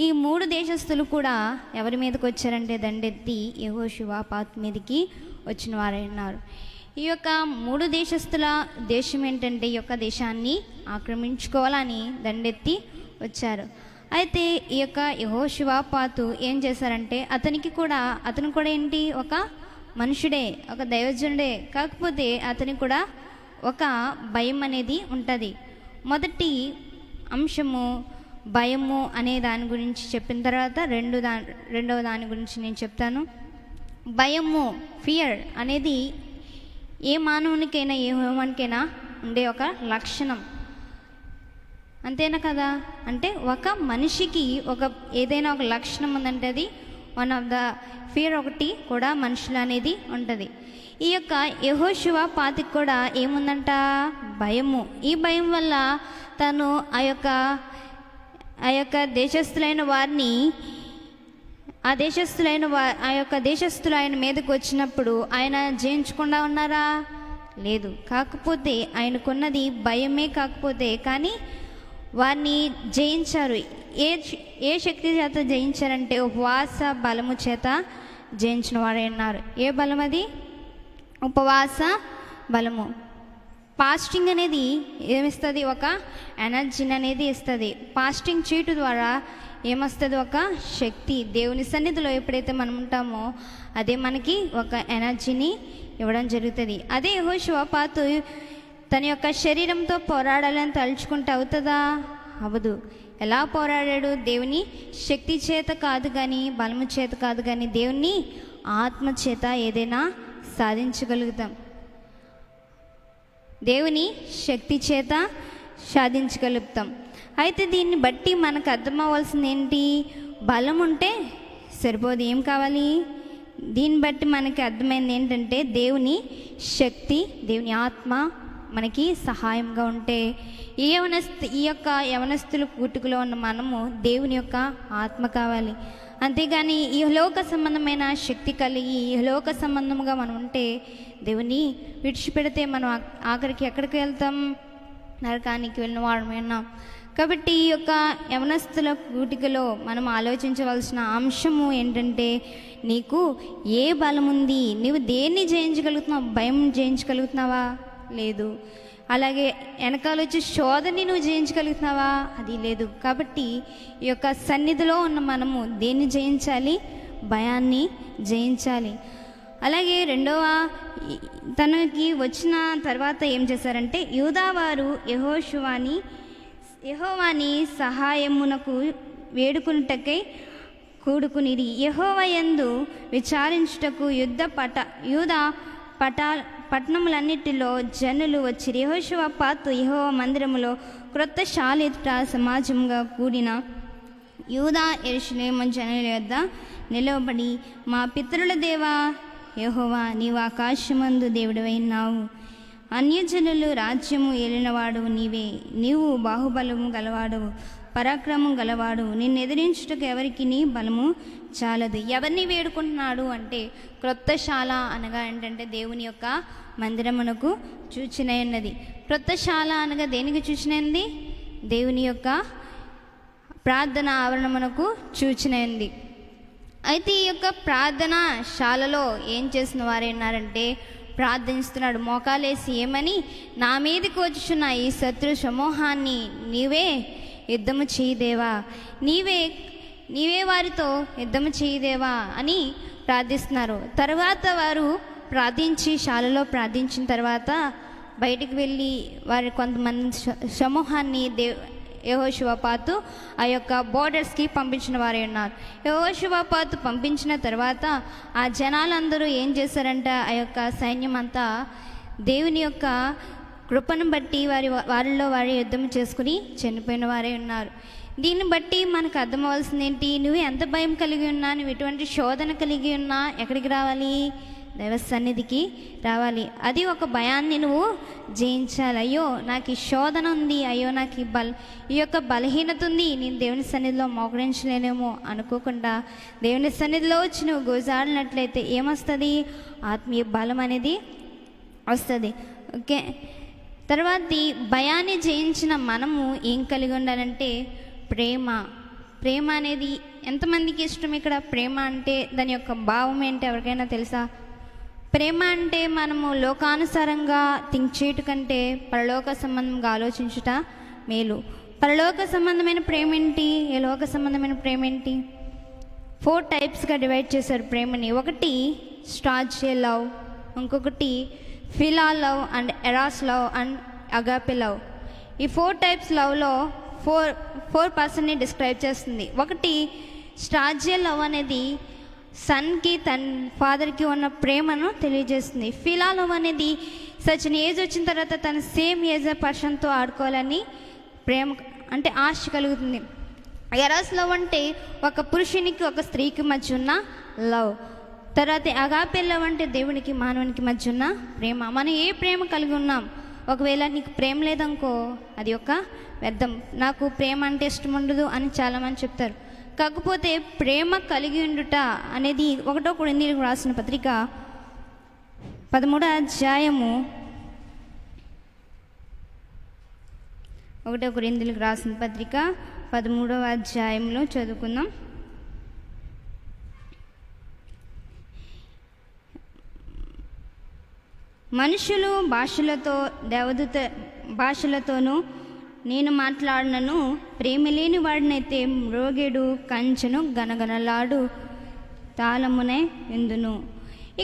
ఈ 3 దేశస్థులు కూడా ఎవరి మీదకి వచ్చారంటే దండెత్తి యెహోషువపాతు మీదకి వచ్చిన వారై ఉన్నారు. ఈ యొక్క 3 దేశస్థుల దేశం ఏంటంటే ఈ యొక్క దేశాన్ని ఆక్రమించుకోవాలని దండెత్తి వచ్చారు. అయితే ఈ యొక్క యెహోషువపాతు ఏం చేశారంటే అతను కూడా ఏంటి, ఒక మనుషుడే, ఒక దైవజనుడే. కాకపోతే అతనికి కూడా ఒక భయం అనేది ఉంటుంది. మొదటి అంశము భయము అనే దాని గురించి చెప్పిన తర్వాత రెండవ దాని గురించి నేను చెప్తాను. భయము, ఫియర్ అనేది ఏ మానవునికైనా ఏ హ్యూమన్కైనా ఉండే ఒక లక్షణం, అంతేనా కదా? అంటే ఒక మనిషికి ఏదైనా ఒక లక్షణం ఉందంటే అది వన్ ఆఫ్ ద ఫియర్ ఒకటి కూడా మనుషులు అనేది ఉంటుంది. ఈ యొక్క యెహోషువపాతుకి కూడా ఏముందంట, భయము. ఈ భయం వల్ల తను ఆ యొక్క దేశస్థులైన వారిని ఆ యొక్క దేశస్థులు ఆయన మీదకి వచ్చినప్పుడు ఆయన జయించకుండా ఉన్నారా? లేదు. కాకపోతే ఆయనకున్నది భయమే. కాకపోతే కానీ వారిని జయించారు. ఏ శక్తి చేత జయించారంటే ఉపవాస బలము చేత జయించిన వారే ఉన్నారు. ఏ బలం అది? ఉపవాస బలము. ఫాస్టింగ్ అనేది ఏమిస్తుంది? ఒక ఎనర్జీని అనేది ఇస్తుంది. ఫాస్టింగ్ చేయటం ద్వారా ఏమొస్తుంది? ఒక శక్తి. దేవుని సన్నిధిలో ఎప్పుడైతే మనం ఉంటామో అదే మనకి ఒక ఎనర్జీని ఇవ్వడం జరుగుతుంది. అదే యెహోషువపాతు తన యొక్క శరీరంతో పోరాడాలని తలుచుకుంటే అవుతుందా? అవదు. ఎలా పోరాడాడు? దేవుని శక్తి చేత కాదు కానీ, బలము చేత కాదు కానీ, దేవుని ఆత్మ చేత ఏదైనా సాధించగలుగుతాం. దేవుని శక్తి చేత సాధించగలుగుతాం. అయితే దీన్ని బట్టి మనకు అర్థమవ్వాల్సింది ఏంటి? బలం ఉంటే సరిపోదు, ఏం కావాలి? దీన్ని బట్టి మనకి అర్థమైంది ఏంటంటే దేవుని శక్తి, దేవుని ఆత్మ మనకి సహాయంగా ఉంటే ఈ యొక్క యవనస్తుల కూటుకులో ఉన్న మనము దేవుని యొక్క ఆత్మ కావాలి. అంతేగాని ఈ లోక సంబంధమైన శక్తి కలిగి ఈ లోక సంబంధంగా మనం ఉంటే దేవుని విడిచిపెడితే మనం ఆఖరికి ఎక్కడికి వెళ్తాం? నరకానికి వెళ్ళిన వాడమే ఉన్నాం. కాబట్టి ఈ యొక్క యవనస్తుల కూటికలో మనం ఆలోచించవలసిన అంశము ఏంటంటే నీకు ఏ బలం ఉంది? నీవు దేన్ని జయించగలుగుతున్నావు? భయం జయించగలుగుతున్నావా? లేదు. అలాగే వెనకాల వచ్చి శోధని నువ్వు జయించగలుగుతున్నావా? అది లేదు. కాబట్టి ఈ యొక్క సన్నిధిలో ఉన్న మనము దేన్ని జయించాలి? భయాన్ని జయించాలి. అలాగే తనకి వచ్చిన తర్వాత ఏం చేశారంటే యూదావారు యెహోవాని సహాయమునకు వేడుకున్నటకై కూడుకునిరి. యెహోవా యందు విచారించుటకు యూదా పట్టణములన్నిటిలో జనులు వచ్చిరి. యెహోషువపాతు యెహోవా మందిరములో క్రొత్త శాలిత సమాజంగా కూడిన యూదా యెరూషలేము జనుల యొద్ద నిలవబడి, మా పితరుల దేవా యెహోవా, నీవు ఆకాశమందు దేవుడవైనావు, అన్యజనులు రాజ్యము ఏలినవాడు నీవే. నీవు బాహుబలము గలవాడు, పరాక్రమం గలవాడు. నిన్ను ఎదిరించుటకు ఎవరికి నీ బలము చాలదు. ఎవరిని వేడుకుంటున్నాడు అంటే క్రొత్త శాల అనగా ఏంటంటే దేవుని యొక్క మందిరమునకు సూచనైనది. క్రొత్త శాల అనగా దేనికి సూచనైంది? దేవుని యొక్క ప్రార్థన ఆవరణమునకు సూచనైంది. అయితే ఈ యొక్క ప్రార్థన శాలలో ఏం చేసిన వారు ఉన్నారంటే ప్రార్థిస్తున్నాడు మోకాలేసి, ఏమని? నా మీదకి వచ్చుచున్న ఈ శత్రు సమూహాన్ని నీవే యుద్ధము చేయదేవా, నీవే వారితో యుద్ధము చేయదేవా అని ప్రార్థిస్తున్నారు. తర్వాత వారు శాలలో ప్రార్థించిన తర్వాత బయటికి వెళ్ళి వారి కొంతమంది సమూహాన్ని యెహోషువపాతు ఆ యొక్క బోర్డర్స్కి పంపించిన వారే ఉన్నారు. యెహోషువపాతు పంపించిన తర్వాత ఆ జనాలందరూ ఏం చేశారంటే ఆ యొక్క సైన్యం అంతా దేవుని యొక్క కృపను బట్టి వారిలో వారి యుద్ధం చేసుకుని చనిపోయిన వారే ఉన్నారు. దీన్ని బట్టి మనకు అర్థమవలసింది ఏంటి? నువ్వు ఎంత భయం కలిగి ఉన్నా, నువ్వు ఎటువంటి శోధన కలిగి ఉన్నా ఎక్కడికి రావాలి? దైవ సన్నిధికి రావాలి. అది ఒక భయాన్ని నువ్వు జయించాలి. అయ్యో నాకు ఈ శోధన ఉంది, అయ్యో నాకు ఈ యొక్క బలహీనత ఉంది, నేను దేవుని సన్నిధిలో మోకరించలేనేమో అనుకోకుండా దేవుని సన్నిధిలో వచ్చి నువ్వు గోజాడినట్లయితే ఏమొస్తుంది? ఆత్మీయ బలం అనేది వస్తుంది. ఓకే, తర్వాతది భయాన్ని జయించిన మనము ఏం కలిగి ఉండాలంటే ప్రేమ. ప్రేమ అనేది ఎంతమందికి ఇష్టం? ఇక్కడ ప్రేమ అంటే దాని యొక్క భావం ఏంటి ఎవరికైనా తెలుసా? ప్రేమ అంటే మనము లోకానుసారంగా థింక్ చేయట కంటే పరలోక సంబంధంగా ఆలోచించుట మేలు. పరలోక సంబంధమైన ప్రేమ ఏంటి, ఈ లోక సంబంధమైన ప్రేమ ఏంటి? 4 టైప్స్గా డివైడ్ చేశారు ప్రేమని. ఒకటి స్టార్జే లవ్, ఇంకొకటి philia love and eros love and agape love. ఈ 4 టైప్స్ లవ్లో 4 పర్సన్ని డిస్క్రైబ్ చేస్తుంది. ఒకటి స్టార్జే లవ్ అనేది సన్కి ఫాదర్కి ఉన్న ప్రేమను తెలియజేస్తుంది. ఫిలా లవ్ అనేది సచిన ఏజ్ వచ్చిన తర్వాత తన సేమ్ ఏజ్ పర్సన్తో ఆడుకోవాలని ప్రేమ అంటే ఆశ కలుగుతుంది. ఎరాస్ లవ్ అంటే ఒక పురుషునికి ఒక స్త్రీకి మధ్య ఉన్న లవ్. తర్వాత అగాపే లవ్ అంటే దేవునికి మానవునికి మధ్య ఉన్న ప్రేమ. మనం ఏ ప్రేమ కలిగి ఉన్నాం? ఒకవేళ నీకు ప్రేమ లేదనుకో అది ఒక వ్యర్థం. నాకు ప్రేమ అంటే ఇష్టం ఉండదు అని చాలామంది చెప్తారు. కాకపోతే ప్రేమ కలిగి ఉండుట అనేది 1 కొరింథీయులకు రాసిన పత్రిక 13వ అధ్యాయము 1 కొరింథీయులకు రాసిన పత్రిక 13వ అధ్యాయంలో చదువుకుందాం. మనుషులు భాషలతో దేవదూత భాషలతోనూ నేను మాట్లాడినను ప్రేమ లేని వాడినైతే మ్రోగెడు కంచెను గనగనలాడు తాళమునే విందును.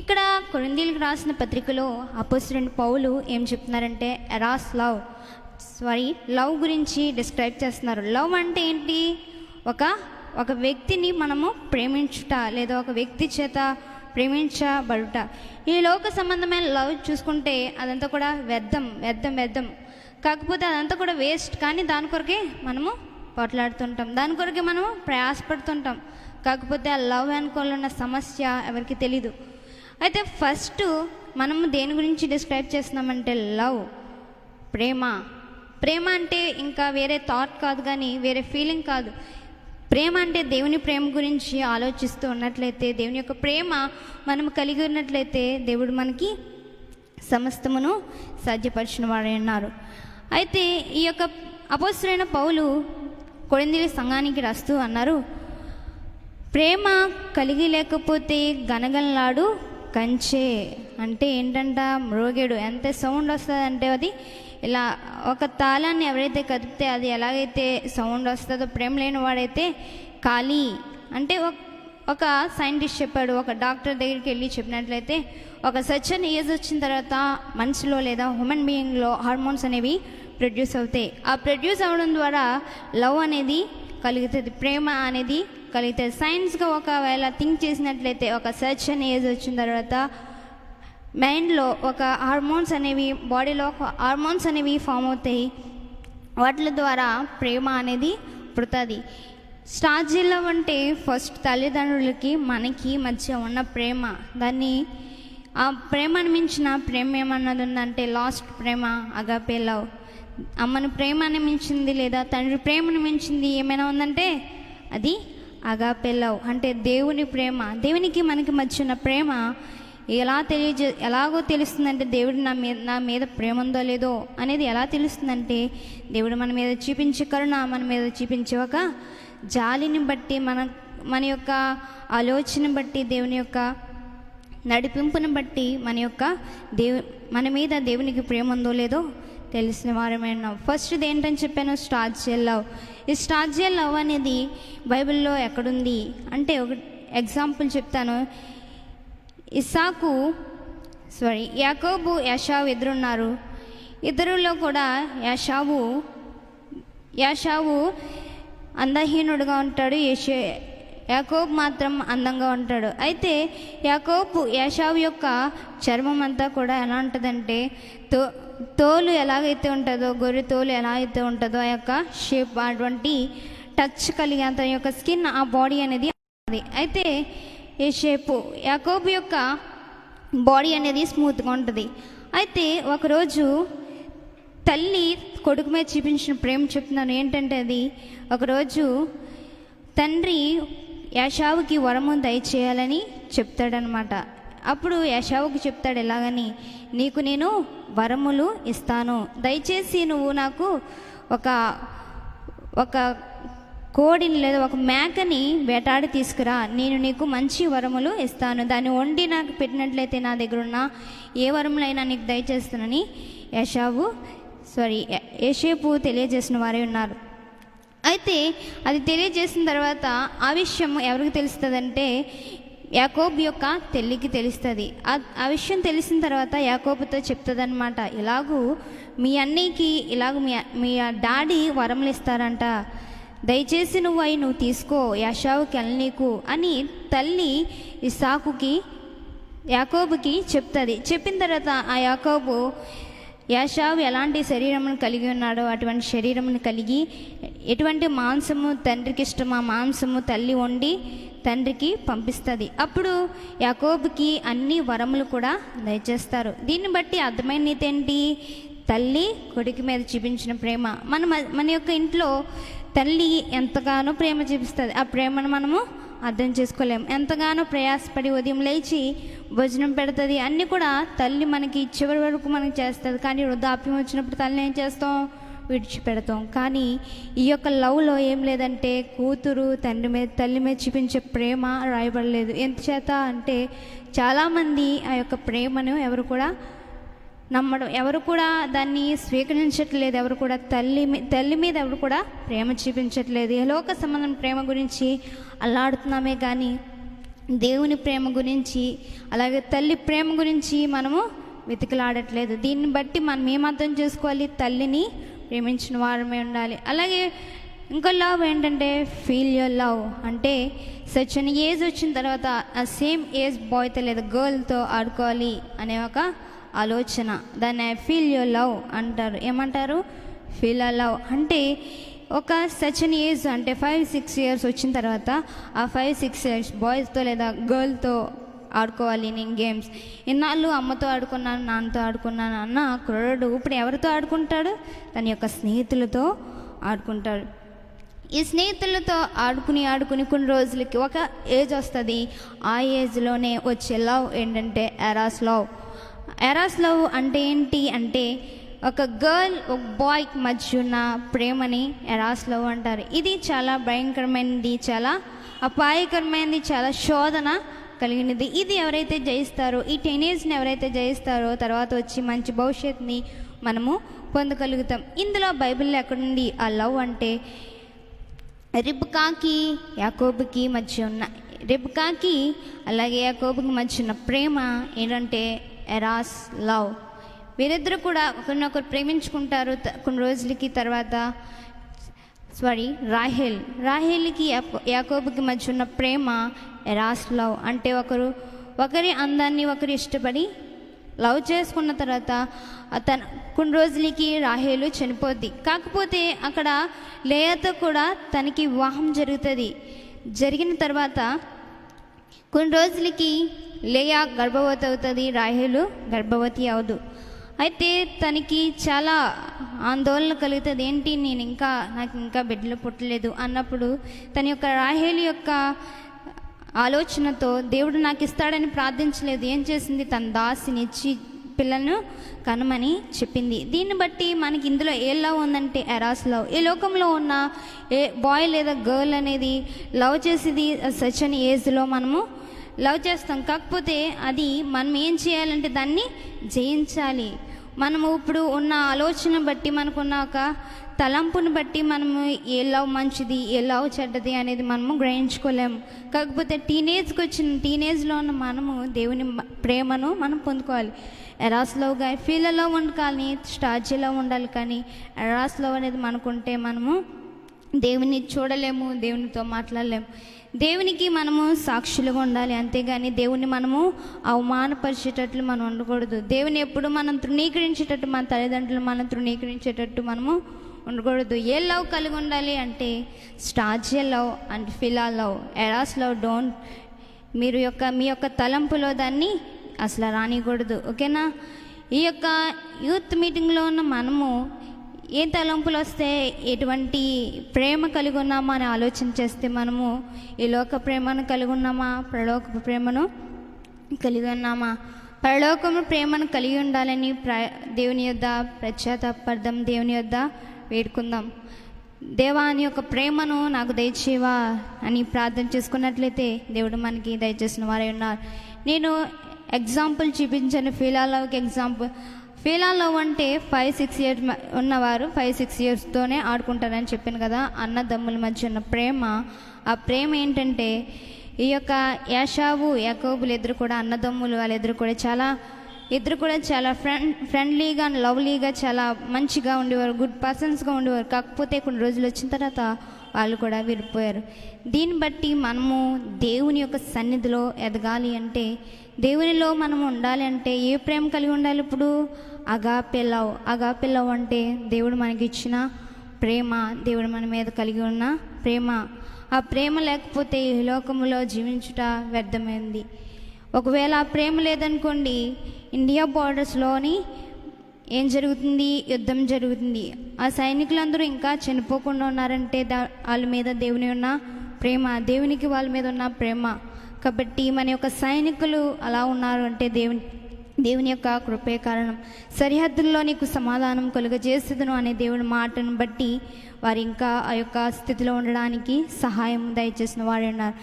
ఇక్కడ కొరింథీయులకు రాసిన పత్రికలో అపోస్తలుడైన పౌలు ఏం చెప్తున్నారంటే లవ్ గురించి డిస్క్రైబ్ చేస్తున్నారు. లవ్ అంటే ఏంటి? ఒక వ్యక్తిని మనము ప్రేమించుట లేదా ఒక వ్యక్తి చేత ప్రేమించబడుట. ఈ లోక సంబంధమైన లవ్ చూసుకుంటే అదంతా కూడా వ్యర్థం. కాకపోతే అదంతా కూడా వేస్ట్. కానీ దాని కొరకే మనము పోట్లాడుతుంటాం, దాని కొరకే మనము ప్రయాసపడుతుంటాం. కాకపోతే ఆ లవ్ వెనుకలో ఉన్న సమస్య ఎవరికి తెలీదు. అయితే ఫస్ట్ మనము దేని గురించి డిస్క్రైబ్ చేస్తున్నామంటే లవ్, ప్రేమ అంటే ఇంకా వేరే థాట్ కాదు, కానీ వేరే ఫీలింగ్ కాదు. ప్రేమ అంటే దేవుని ప్రేమ గురించి ఆలోచిస్తూ ఉన్నట్లయితే, దేవుని యొక్క ప్రేమ మనం కలిగి ఉన్నట్లయితే దేవుడు మనకి సమస్తమును సాధ్యపరిచిన వారై ఉన్నారు. అయితే ఈ యొక్క అపోస్తలుడైన పౌలు కొరింథీ సంఘానికి రాస్తూ అన్నారు, ప్రేమ కలిగి లేకపోతే గనగనలాడు కంచె అంటే ఏంటంట? మ్రోగేడు. ఎంత సౌండ్ వస్తుంది అంటే అది ఇలా ఒక తాళాన్ని ఎవరైతే కదిపితే అది ఎలాగైతే సౌండ్ వస్తుందో, ప్రేమ లేని వాడైతే ఖాళీ అంటే ఒక సైంటిస్ట్ చెప్పాడు, ఒక డాక్టర్ దగ్గరికి వెళ్ళి చెప్పినట్లయితే ఒక సర్టన్ ఏజ్ వచ్చిన తర్వాత మనిషిలో లేదా హ్యూమన్ బీయింగ్లో హార్మోన్స్ అనేవి ప్రొడ్యూస్ అవుతాయి. ఆ ప్రొడ్యూస్ అవ్వడం ద్వారా లవ్ అనేది కలుగుతుంది, ప్రేమ అనేది కలుగుతుంది. సైన్స్గా ఒకవేళ థింక్ చేసినట్లయితే ఒక సర్టన్ ఏజ్ వచ్చిన తర్వాత మైండ్లో ఒక హార్మోన్స్ అనేవి, బాడీలో హార్మోన్స్ అనేవి ఫామ్ అవుతాయి. వాటి ద్వారా ప్రేమ అనేది పుడుతుంది. స్టార్జీ లవ్ అంటే ఫస్ట్ తల్లిదండ్రులకి మనకి మధ్య ఉన్న ప్రేమ. దాన్ని ఆ ప్రేమను మించిన ప్రేమ ఏమన్నది ఉందంటే లాస్ట్ ప్రేమ అగాపే లవ్. అమ్మను ప్రేమని మించింది లేదా తండ్రి ప్రేమను మించింది ఏమైనా ఉందంటే అది అగాపే లవ్. అంటే దేవుని ప్రేమ. దేవునికి మనకి మధ్య ఉన్న ప్రేమ ఎలాగో తెలుస్తుందంటే దేవుడు నా మీద ప్రేమ ఉందో లేదో అనేది ఎలా తెలుస్తుందంటే దేవుడు మన మీద చూపించే కరుణ, మన మీద చూపించే ఒక జాలిని బట్టి, మన యొక్క ఆలోచన బట్టి, దేవుని యొక్క నడిపింపుని బట్టి మన మీద దేవునికి ప్రేమ ఉందో లేదో తెలిసిన వారమైనా. ఫస్ట్ ఏంటని చెప్పాను? స్టార్జే లవ్. ఈ స్టార్జే లవ్ అనేది బైబిల్లో ఎక్కడుంది అంటే ఒక ఎగ్జాంపుల్ చెప్తాను. యాకోబు యాషావు ఇద్దరున్నారు. ఇద్దరులో కూడా యాషావు అందహీనుడుగా ఉంటాడు, యాకోబు మాత్రం అందంగా ఉంటాడు. అయితే యాషావు యొక్క చర్మం అంతా కూడా ఎలా ఉంటుందంటే తోలు ఎలాగైతే ఉంటుందో, గొర్రె తోలు ఎలా అయితే ఉంటుందో ఆ యొక్క షేప్, అటువంటి టచ్ కలిగి అతని యొక్క స్కిన్, ఆ బాడీ అనేది అది. అయితే ఈ షేపు యాకోబు యొక్క బాడీ అనేది స్మూత్గా ఉంటుంది. అయితే ఒకరోజు తల్లి కొడుకు మీద చూపించిన ప్రేమ చెప్తున్నాను ఏంటంటే, అది ఒకరోజు తండ్రి యాషావుకి వరము దయచేయాలని చెప్తాడనమాట. అప్పుడు ఏశావుకు చెప్తాడు ఎలాగని, నీకు నేను వరములు ఇస్తాను, దయచేసి నువ్వు నాకు ఒక కోడిని లేదా ఒక మేకని వేటాడి తీసుకురా, నేను నీకు మంచి వరములు ఇస్తాను, దాన్ని వండి నాకు పెట్టినట్లయితే నా దగ్గర ఉన్న ఏ వరములైనా నీకు దయచేస్తానని ఏసేపు తెలియజేసిన వారే ఉన్నారు. అయితే అది తెలియజేసిన తర్వాత ఆ విషయం ఎవరికి తెలుస్తుందంటే యాకోబు యొక్క తల్లికి తెలుస్తుంది. ఆ విషయం తెలిసిన తర్వాత యాకోబుతో చెప్తుంది అనమాట, ఇలాగూ మీ అన్నయ్యకి మీ డాడీ వరములు ఇస్తారంట, దయచేసి నువ్వు తీసుకో, యాషావుకి నీకు అని తల్లి యాకోబుకి చెప్తుంది. చెప్పిన తర్వాత ఆ యాకోబు యాషావు ఎలాంటి శరీరమును కలిగి ఉన్నాడో అటువంటి శరీరమును కలిగి, ఎటువంటి మాంసము తండ్రికి ఇష్టమో ఆ మాంసము తల్లి వండి తండ్రికి పంపిస్తుంది. అప్పుడు యాకోబుకి అన్ని వరములు కూడా దయచేస్తారు. దీన్ని బట్టి అర్థమైన నీతి ఏంటి? తల్లి కొడుకు మీద చూపించిన ప్రేమ. మన యొక్క ఇంట్లో తల్లి ఎంతగానో ప్రేమ చూపిస్తుంది. ఆ ప్రేమను మనము అర్థం చేసుకోలేము. ఎంతగానో ప్రయాసపడి ఉదయం లేచి భోజనం పెడుతుంది, అన్నీ కూడా తల్లి మనకి చివరి వరకు మనకి చేస్తుంది. కానీ వృద్ధాప్యం వచ్చినప్పుడు తల్లిని ఏం చేస్తాం? విడిచిపెడతాం. కానీ ఈ యొక్క లవ్లో ఏం లేదంటే కూతురు తల్లి మీద చూపించే ప్రేమ రాయబడలేదు. ఎంతచేత అంటే చాలామంది ఆ యొక్క ప్రేమను ఎవరు కూడా దాన్ని స్వీకరించట్లేదు. ఎవరు కూడా తల్లి మీద ఎవరు కూడా ప్రేమ చూపించట్లేదు. లోక సంబంధం ప్రేమ గురించి అల్లాడుతున్నామే కానీ దేవుని ప్రేమ గురించి, అలాగే తల్లి ప్రేమ గురించి మనము వెతికిలాడట్లేదు. దీన్ని బట్టి మనం ఏం అర్థం చేసుకోవాలి? తల్లిని ప్రేమించిన వారమే ఉండాలి. అలాగే ఇంకో లవ్ ఏంటంటే ఫీల్ యువర్ లవ్. అంటే సచ్ అని ఏజ్ వచ్చిన తర్వాత ఆ సేమ్ ఏజ్ బాయ్తో లేదా గర్ల్తో ఆడుకోవాలి అనే ఒక ఆలోచన, దాన్ని ఫీల్ యువర్ లవ్ అంటారు. ఏమంటారు? ఫీల్ యువర్ లవ్ అంటే ఒక సచన్ ఏజ్ అంటే 5-6 years వచ్చిన తర్వాత ఆ 5-6 years బాయ్స్తో లేదా గర్ల్తో ఆడుకోవాలి నేను గేమ్స్. ఇన్నాళ్ళు అమ్మతో ఆడుకున్నాను, నాన్నతో ఆడుకున్నాను అన్న కుర్రాడు ఇప్పుడు ఎవరితో ఆడుకుంటాడు? తన యొక్క స్నేహితులతో ఆడుకుంటాడు. ఈ స్నేహితులతో ఆడుకుని కొన్ని రోజులకి ఒక ఏజ్ వస్తుంది. ఆ ఏజ్లోనే వచ్చే లవ్ ఏంటంటే ఎరాస్ లవ్. ఎరాస్ లవ్ అంటే ఏంటి అంటే ఒక గర్ల్ ఒక బాయ్కి మధ్య ఉన్న ప్రేమని ఎరాస్ లవ్ అంటారు. ఇది చాలా భయంకరమైనది, చాలా అపాయకరమైనది, చాలా శోధన కలిగినది. ఇది ఎవరైతే జయిస్తారో, ఈ టీనేజ్ని ఎవరైతే జయిస్తారో తర్వాత వచ్చి మంచి భవిష్యత్తుని మనము పొందగలుగుతాం. ఇందులో బైబిల్లో ఎక్కడుంది ఆ లవ్ అంటే రిబ్కాకి యాకోబుకి మధ్య ఉన్న అలాగే యాకోబుకి మధ్య ఉన్న ప్రేమ ఏంటంటే ఎరాస్ లవ్. వీరిద్దరు కూడా ఒకరినొకరు ప్రేమించుకుంటారు. కొన్ని రోజులకి తర్వాత రాహేల్కి యాకోబుకి మధ్య ఉన్న ప్రేమ ఎరాస్ లవ్. అంటే ఒకరి అందాన్ని ఒకరు ఇష్టపడి లవ్ చేసుకున్న తర్వాత కొన్ని రోజులకి రాహేలు చనిపోద్ది. కాకపోతే అక్కడ లేయాతో కూడా తనకి వివాహం జరుగుతుంది. జరిగిన తర్వాత కొన్ని రోజులకి లేయా గర్భవతి అవుతుంది, రాహేలు గర్భవతి అవదు. అయితే తనకి చాలా ఆందోళన కలుగుతుంది. ఏంటి నాకు ఇంకా బిడ్డలు పుట్టలేదు అన్నప్పుడు తన యొక్క రాహేలు యొక్క ఆలోచనతో దేవుడు నాకు ఇస్తాడని ప్రార్థించలేదు. ఏం చేసింది? తన దాసినిచ్చి పిల్లలను కనమని చెప్పింది. దీన్ని బట్టి మనకి ఇందులో ఏ లవ్ ఉందంటే ఎరాస్ లవ్. ఈ లోకంలో ఉన్న ఏ బాయ్ లేదా గర్ల్ అనేది లవ్ చేసేది సచ్ అని ఏజ్లో మనము లవ్ చేస్తాం. కాకపోతే అది మనం ఏం చేయాలంటే దాన్ని జయించాలి. మనము ఇప్పుడు ఉన్న ఆలోచన బట్టి, మనకున్న ఒక తలంపుని బట్టి మనము ఏ లవ్ మంచిది ఏ లవ్ చెడ్డది అనేది మనము గ్రహించుకోలేము. కాకపోతే టీనేజ్లో ఉన్న మనము దేవుని ప్రేమను మనం పొందుకోవాలి. ఎరాస్ లవ్గా ఫీల్ లవ్ ఉండాలి, స్టార్జీ లవ్ ఉండాలి. కానీ ఎరాస్ లవ్ అనేది మనకుంటే మనము దేవుని చూడలేము, దేవునితో మాట్లాడలేము. దేవునికి మనము సాక్షులుగా ఉండాలి, అంతేగాని దేవుని మనము అవమానపరిచేటట్లు మనం ఉండకూడదు. దేవుని ఎప్పుడు మనం తృణీకరించేటట్టు, మన తల్లిదండ్రులు మనం తృణీకరించేటట్టు మనము ఉండకూడదు. ఏ లవ్ కలిగి ఉండాలి అంటే storge love and philia love. Eros love మీ యొక్క తలంపులో దాన్ని అసలు రానికూడదు. ఓకేనా? ఈ యొక్క యూత్ మీటింగ్లో ఉన్న మనము ఏ తలంపులు వస్తే ఎటువంటి ప్రేమ కలిగి ఉన్నామా అని ఆలోచన చేస్తే మనము ఈ లోక ప్రేమను కలిగి ఉన్నామా, ప్రలోక ప్రేమను కలిగి ఉన్నామా? పరలోకము ప్రేమను కలిగి ఉండాలని దేవుని యొద్ద పశ్చాత్తాపడదాం, దేవుని యొద్ద వేడుకుందాం. దేవా నీ యొక్క ప్రేమను నాకు దయచేవా అని ప్రార్థన చేసుకున్నట్లయితే దేవుడు మనకి దయచేసిన వారే ఉన్నారు. నేను ఎగ్జాంపుల్ చూపించాను. ఫీలాలోకి ఎగ్జాంపుల్. ఫీలాలో అంటే 5-6 ఇయర్స్ ఉన్నవారు 5-6 ఇయర్స్తోనే ఆడుకుంటారని చెప్పాను కదా. అన్నదమ్ముల మధ్య ఉన్న ప్రేమ, ఆ ప్రేమ ఏంటంటే ఈ యొక్క యాషావు యాకోబులు ఇద్దరు కూడా అన్నదమ్ములు. వాళ్ళిద్దరు కూడా చాలా ఫ్రెండ్లీగా లవ్లీగా చాలా మంచిగా ఉండేవారు, గుడ్ పర్సన్స్గా ఉండేవారు. కాకపోతే కొన్ని రోజులు వచ్చిన తర్వాత వాళ్ళు కూడా విడిపోయారు. దీన్ని బట్టి మనము దేవుని యొక్క సన్నిధిలో ఎదగాలి అంటే, దేవునిలో మనము ఉండాలి అంటే ఏ ప్రేమ కలిగి ఉండాలి? ఇప్పుడు అగాపె లవ్ అంటే దేవుడు మనకి ఇచ్చిన ప్రేమ, దేవుడు మన మీద కలిగి ఉన్న ప్రేమ. ఆ ప్రేమ లేకపోతే ఈ లోకములో జీవించుట వ్యర్థమైంది. ఒకవేళ ఆ ప్రేమ లేదనుకోండి, ఇండియా బార్డర్స్లోని ఏం జరుగుతుంది? యుద్ధం జరుగుతుంది. ఆ సైనికులందరూ ఇంకా చనిపోకుండా ఉన్నారంటే వాళ్ళ మీద దేవుని ఉన్న ప్రేమ, దేవునికి వాళ్ళ మీద ఉన్న ప్రేమ. కాబట్టి మన యొక్క సైనికులు అలా ఉన్నారు అంటే దేవుని యొక్క కృపే కారణం. సరిహద్దుల్లో నీకు సమాధానం కలుగజేసేదను అనే దేవుని మాటను బట్టి వారు ఇంకా ఆ యొక్క స్థితిలో ఉండడానికి సహాయం దయచేసిన వారు ఉన్నారు.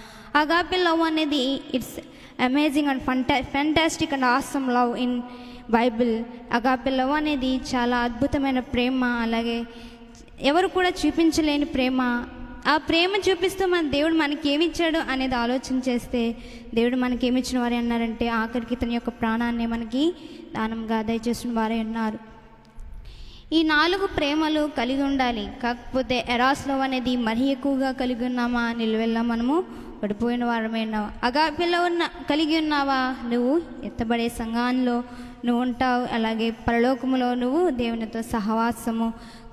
అగాపె లవ్ అనేది it's amazing and fantastic and awesome love in Bible. Agape love అనేది చాలా అద్భుతమైన ప్రేమ, అలాగే ఎవరు కూడా చూపించలేని ప్రేమ. ఆ ప్రేమ చూపిస్తూ మన దేవుడు మనకి ఏమిచ్చాడు అనేది ఆలోచన చేస్తే, దేవుడు మనకి ఏమిచ్చిన వారే అన్నారంటే ఆఖరికి తన యొక్క ప్రాణాన్ని మనకి దానంగా దయచేసిన వారే ఉన్నారు. ఈ 4 ప్రేమలు కలిగి ఉండాలి. కాకపోతే ఎరాస్ లవ్ అనేది మరీ ఎక్కువగా కలిగి ఉన్నామా? నిలువెల్లా మనము పడిపోయిన వారమే ఉన్నావా? అగాపెలో కలిగి ఉన్నావా? నువ్వు ఎత్తబడే సంఘంలో నువ్వు ఉంటావు. అలాగే పరలోకములో నువ్వు దేవునితో సహవాసము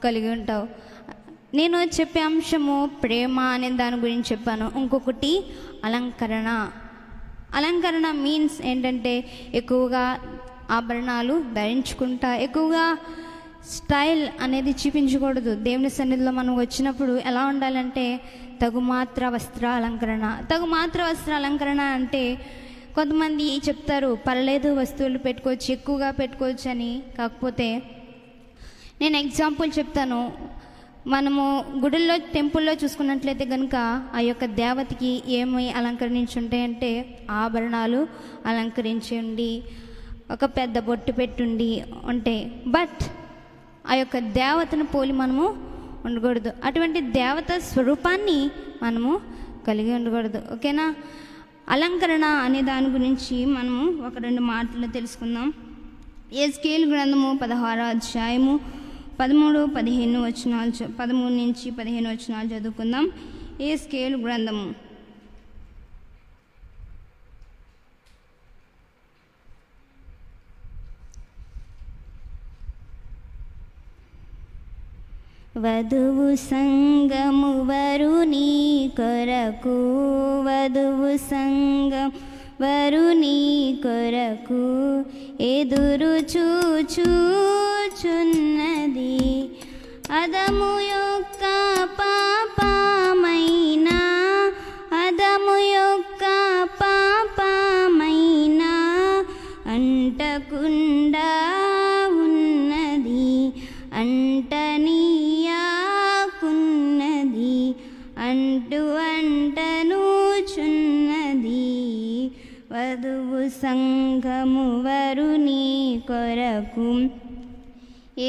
కలిగి ఉంటావు. నేను చెప్పే అంశము ప్రేమ అనే దాని గురించి చెప్పాను. ఇంకొకటి అలంకరణ మీన్స్ ఏంటంటే ఎక్కువగా ఆభరణాలు ధరించుకుంటా, ఎక్కువగా స్టైల్ అనేది చూపించకూడదు. దేవుని సన్నిధిలో మనం వచ్చినప్పుడు ఎలా ఉండాలంటే తగుమాత్ర వస్త్ర అలంకరణ అంటే కొంతమంది చెప్తారు పర్లేదు వస్తువులు పెట్టుకోవచ్చు, ఎక్కువగా పెట్టుకోవచ్చు అని. కాకపోతే నేను ఎగ్జాంపుల్ చెప్తాను. మనము గుడుల్లో టెంపుల్లో చూసుకున్నట్లయితే కనుక ఆ యొక్క దేవతకి ఏమి అలంకరించి ఉంటాయంటే ఆభరణాలు అలంకరించి ఉండి, ఒక పెద్ద బొట్టు పెట్టుండి ఉంటాయి. బట్ ఆ యొక్క దేవతను పోలి మనము ఉండకూడదు. అటువంటి దేవత స్వరూపాన్ని మనము కలిగి ఉండకూడదు. ఓకేనా? అలంకరణ అనే దాని గురించి మనము 1-2 మాటలు తెలుసుకుందాం. యెహెజ్కేలు గ్రంథము 16వ అధ్యాయము 13-15 వచనాలు 13 నుంచి 15 వచనాలు చదువుకుందాం. యెహెజ్కేలు గ్రంథము. వధువు సంగము వరుని కొరకు, వధువు సంగం వరుని కొరకు ఎదురు చూచుచున్నది. అదము యొక్క పాపమైన అంటకుండా ఉన్నది, అంటనీయాకున్నది, అంటనుచున్నది. వధువు సంఘము వరుని కొరకు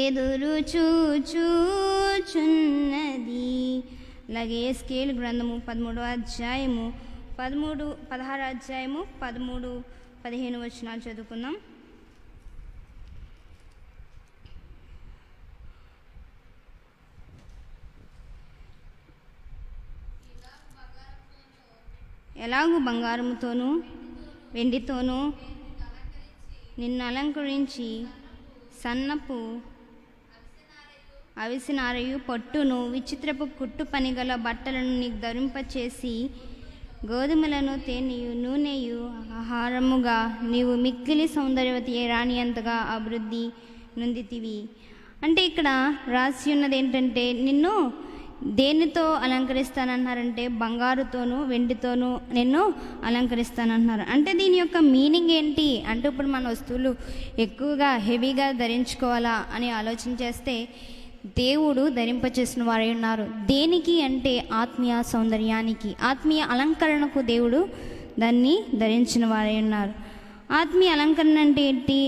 ఎదురు చూచుచున్నది. అలాగే యెహెజ్కేలు గ్రంథము 16వ అధ్యాయము 13-15 వచనాలు చదువుకుందాం. ఎలాగూ బంగారముతోనూ వెండితోనూ నిన్ను అలంకరించి సన్నపు అవిసినారయు పట్టును విచిత్రపు కుట్టు పనిగల బట్టలను నీకు ధరింపచేసి గోధుమలను తేనెయు నూనెయు ఆహారముగా నీవు మిక్కిలి సౌందర్యవతి రాణి అంతగా అభివృద్ధి నొందితివి. అంటే ఇక్కడ రాసి ఉన్నది ఏంటంటే నిన్ను దేనితో అలంకరిస్తానన్నారంటే బంగారుతోనూ వెండితోనూ నిన్ను అలంకరిస్తానంటున్నారు. అంటే దీని యొక్క మీనింగ్ ఏంటి అంటే, ఇప్పుడు మన వస్తువులు ఎక్కువగా హెవీగా ధరించుకోవాలా అని ఆలోచన చేస్తే దేవుడు ధరింపచేసిన వారై ఉన్నారు. దేనికి అంటే ఆత్మీయ సౌందర్యానికి, ఆత్మీయ అలంకరణకు దేవుడు దాన్ని ధరించిన వారై ఉన్నారు. ఆత్మీయ అలంకరణ అంటే ఏంటి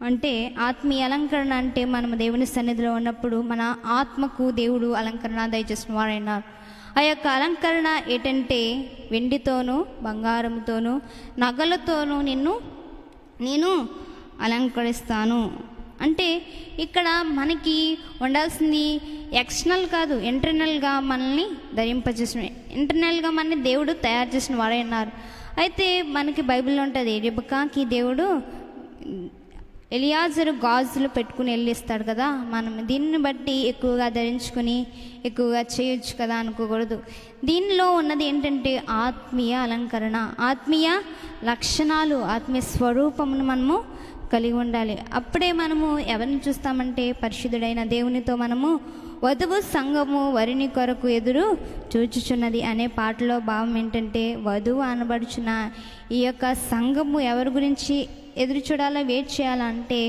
అంటే, ఆత్మీయ అలంకరణ అంటే మనం దేవుని సన్నిధిలో ఉన్నప్పుడు మన ఆత్మకు దేవుడు అలంకరణ దయచేసిన వారైనారు. ఆ యొక్క అలంకరణ ఏంటంటే వెండితోనూ బంగారంతోనూ నగలతోనూ నేను అలంకరిస్తాను. అంటే ఇక్కడ మనకి ఉండాల్సింది ఎక్స్టర్నల్ కాదు, ఇంటర్నల్గా మనల్ని ధరింపజేసిన, ఇంటర్నల్గా మనల్ని దేవుడు తయారు చేసిన వారే ఉన్నారు. అయితే మనకి బైబిల్లో ఉంటుంది, రెబెక్కాకి దేవుడు ఎలియాజరు గాజులు పెట్టుకుని వెళ్ళిస్తాడు కదా, మనం దీన్ని బట్టి ఎక్కువగా ధరించుకుని ఎక్కువగా చేయొచ్చు కదా అనుకోకూడదు. దీనిలో ఉన్నది ఏంటంటే ఆత్మీయ అలంకరణ, ఆత్మీయ లక్షణాలు, ఆత్మీయ స్వరూపమును మనము కలిగి ఉండాలి. అప్పుడే మనము ఎవరిని చూస్తామంటే పరిశుద్ధుడైన దేవునితో మనము వధువు సంఘము వరుని కొరకు ఎదురు చూచుచున్నది అనే పాటలో భావం ఏంటంటే, వధువు అనబడుచున్న ఈ యొక్క సంఘము ఎవరి గురించి ఎదురు చూడాలా, వెయిట్ చేయాలంటే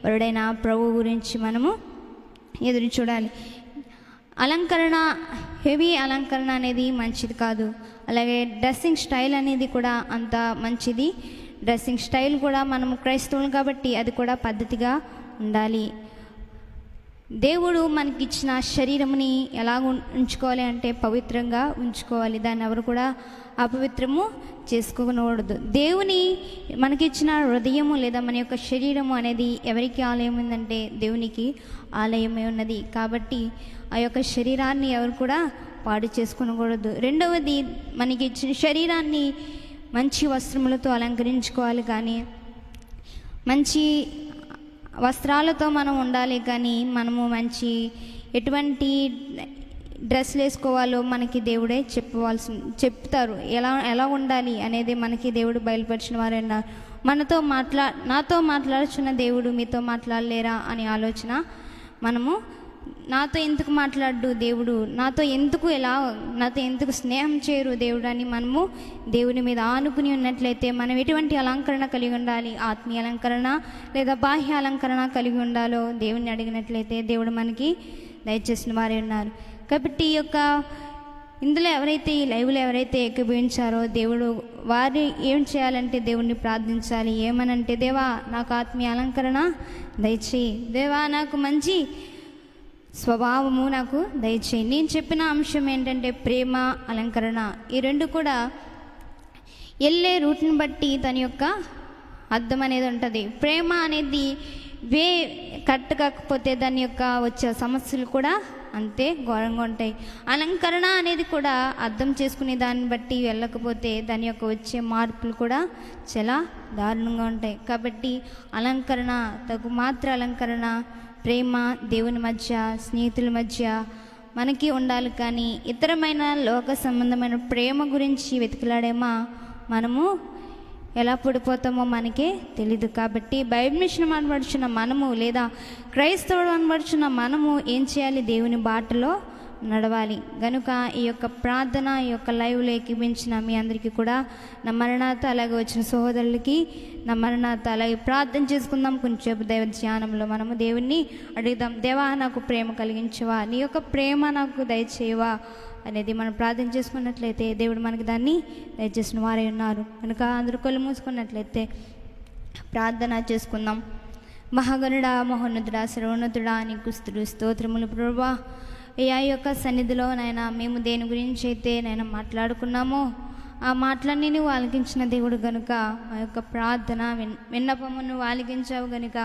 వరుడైన ప్రభు గురించి మనము ఎదురు చూడాలి. అలంకరణ, హెవీ అలంకరణ అనేది మంచిది కాదు. అలాగే డ్రెస్సింగ్ స్టైల్ అనేది కూడా అంత మంచిది. డ్రెస్సింగ్ స్టైల్ కూడా మనము క్రైస్తవులు కాబట్టి అది కూడా పద్ధతిగా ఉండాలి. దేవుడు మనకిచ్చిన శరీరముని ఎలా ఉంచుకోవాలి అంటే పవిత్రంగా ఉంచుకోవాలి. దాన్ని ఎవరు కూడా అపవిత్రము చేసుకోకూడదు. దేవుని మనకిచ్చిన హృదయము లేదా మన యొక్క శరీరము అనేది ఎవరికి ఆలయం ఉందంటే దేవునికి ఆలయమే ఉన్నది. కాబట్టి ఆ యొక్క శరీరాన్ని ఎవరు కూడా పాడు చేసుకోకూడదు. రెండవది, మనకి ఇచ్చిన శరీరాన్ని మంచి వస్త్రములతో అలంకరించుకోవాలి, కానీ మంచి వస్త్రాలతో మనం ఉండాలి. కానీ మనము మంచి ఎటువంటి డ్రెస్లు వేసుకోవాలో మనకి దేవుడే చెప్తారు. ఎలా ఉండాలి అనేది మనకి దేవుడు బయలుపరిచిన వారైనా. నాతో మాట్లాడుచున్న దేవుడు మీతో మాట్లాడలేరా అనే ఆలోచన మనము, నాతో ఎందుకు మాట్లాడు దేవుడు, నాతో ఎందుకు స్నేహం చేయరు దేవుడు అని మనము దేవుని మీద ఆనుకుని ఉన్నట్లయితే మనం ఎటువంటి అలంకరణ కలిగి ఉండాలి, ఆత్మీయ అలంకరణ లేదా బాహ్య అలంకరణ కలిగి ఉండాలో దేవుని అడిగినట్లయితే దేవుడు మనకి దయచేసిన వారే ఉన్నారు. కాబట్టి ఈ యొక్క ఇందులో ఎవరైతే ఈ లైవ్లో ఎవరైతే ఏకీభవించారో దేవుడు వారు ఏం చేయాలంటే దేవుణ్ణి ప్రార్థించాలి. ఏమనంటే, దేవా నాకు ఆత్మీయ అలంకరణ దయచేయి, దేవా నాకు మంచి స్వభావము నాకు దయచేయి. నేను చెప్పిన అంశం ఏంటంటే ప్రేమ, అలంకరణ. ఈ రెండు కూడా వెళ్ళే రూట్ని బట్టి దాని యొక్క అర్థం అనేది ఉంటుంది. ప్రేమ అనేది కరెక్ట్ కాకపోతే దాని యొక్క వచ్చే సమస్యలు కూడా అంతే ఘోరంగా ఉంటాయి. అలంకరణ అనేది కూడా అర్థం చేసుకునే దాన్ని బట్టి వెళ్ళకపోతే దాని యొక్క వచ్చే మార్పులు కూడా చాలా దారుణంగా ఉంటాయి. కాబట్టి అలంకరణ, తగు మాత్ర అలంకరణ, ప్రేమ దేవుని మధ్య, స్నేహితుల మధ్య మనకి ఉండాలి. కానీ ఇతరమైన లోక సంబంధమైన ప్రేమ గురించి వెతికిలాడేమా మనము ఎలా పడిపోతామో మనకే తెలీదు. కాబట్టి బైబిల్ మిషన్ అనబడుచున్న మనము లేదా క్రైస్తవుడు అనబడుచున్న మనము ఏం చేయాలి? దేవుని బాటలో నడవాలి. గనుక ఈ యొక్క ప్రార్థన, ఈ యొక్క లైవ్లో ఎక్కిపించిన మీ అందరికీ కూడా నా మరణాత, అలాగే వచ్చిన సహోదరులకి నా మరణాత, అలాగే ప్రార్థన చేసుకుందాం. కొంచెంసేపు దైవ ధ్యానంలో మనము దేవుణ్ణి అడుగుదాం. దేవా నాకు ప్రేమ కలిగించవా, నీ యొక్క ప్రేమ నాకు దయచేయవా అనేది మనం ప్రార్థన చేసుకున్నట్లయితే దేవుడు మనకి దాన్ని దయచేసిన వారే ఉన్నారు. కనుక అందరూ కళ్ళు మూసుకున్నట్లయితే ప్రార్థన చేసుకుందాం. మహాగణుడా, మహోన్నతుడా, సర్వోన్నతుడా, నీకు స్తుతులు స్తోత్రములు ప్రభువా. ఈ యొక్క సన్నిధిలో నాయనా మేము దేని గురించి అయితే నాయన మాట్లాడుకున్నామో ఆ మాటలన్నీ నువ్వు ఆలకించిన దేవుడు గనుక ఆ యొక్క ప్రార్థన విన్నపము నువ్వు ఆలకించావు గనుక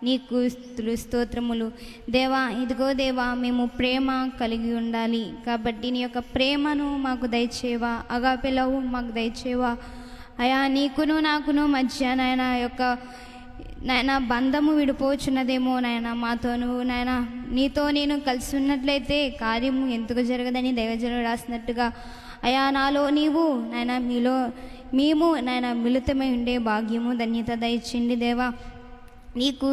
నీకు స్తుతులు స్తోత్రములు. దేవా, ఇదిగో దేవా, మేము ప్రేమ కలిగి ఉండాలి కాబట్టి నీ యొక్క ప్రేమను మాకు దయచేవా, అగాపె లవ్ మాకు దయచేవా అయా. నీకును నాకును మధ్య నాయన యొక్క నాయన బంధము విడిపోచున్నదేమో నాయన మాతోను నాయన, నీతో నేను కలిసి ఉన్నట్లయితే కార్యము ఎందుకు జరగదని దైవజనుడు రాసినట్టుగా అయా నాలో నీవు నాయన, మీలో మేము నాయన మిళితమై ఉండే భాగ్యము ధన్యత దయచేయండి దేవా. నీకు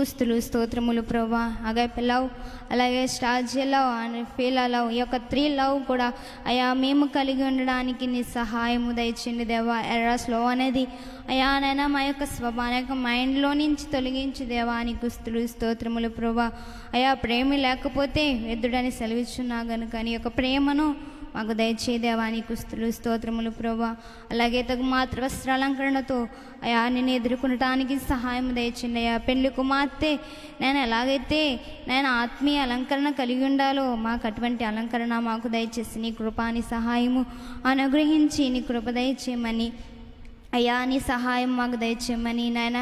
స్తోత్రములు ప్రభా. అగాపే లవ్, అలాగే స్టార్జీ లవ్ అండ్ ఫీలా లవ్, ఈ యొక్క 3 లవ్ కూడా అయా మేము కలిగి ఉండడానికి నీ సహాయము దయచేయండి దేవా. ఎర్రస్ లవ్ అనేది అయా నైనా మా యొక్క స్వభావం యొక్క మైండ్లో నుంచి తొలగించి దేవా. నీకు స్తోత్రములు ప్రభా. అయా ప్రేమ లేకపోతే ఎద్దుడని సెలవిచ్చున్నా గనుక నీ యొక్క ప్రేమను మాకు దయచేయి దేవా. నీకు స్తోత్రములు ప్రభా. అలాగే తగు మాతృ వస్త్రాలంకరణతో అయా నేను ఎదుర్కొనటానికి సహాయం దయచేయండి అయ్యా. పెళ్లి కుమార్తె నేను ఎలాగైతే నేను ఆత్మీయ అలంకరణ కలిగి ఉండాలో మాకు అటువంటి అలంకరణ మాకు దయచేసి నీ కృపాని సహాయము అనుగ్రహించి నీ కృప దయచేయమని అయ్యా. నీ సహాయం మాకు దయచేయమని నాయన.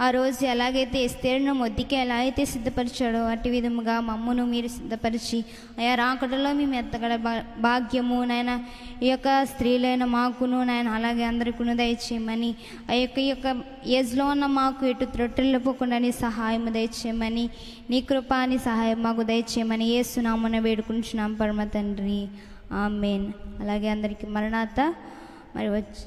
ఆ రోజు ఎలాగైతే ఎస్తేరును మొద్దుకి ఎలా అయితే సిద్ధపరిచాడో అటు విధముగా మమ్మును మీరు సిద్ధపరిచి అయా రాకడలో మేము ఎత్తగడ భాగ్యము నాయన ఈ యొక్క స్త్రీలైన మాకును నాయన అలాగే అందరికీ దయచేయమని ఈ యొక్క ఏజ్లో ఉన్న మాకు ఎటు త్రొట్టెళ్ళపోకుండా నీ సహాయం దయచేయమని నీ కృప నీ సహాయం మాకు దయచేయమని యేసునామమున వేడుకుంటున్నాం పరమ తండ్రి. ఆమేన్. అలాగే అందరికీ మరణాత మరి వచ్చి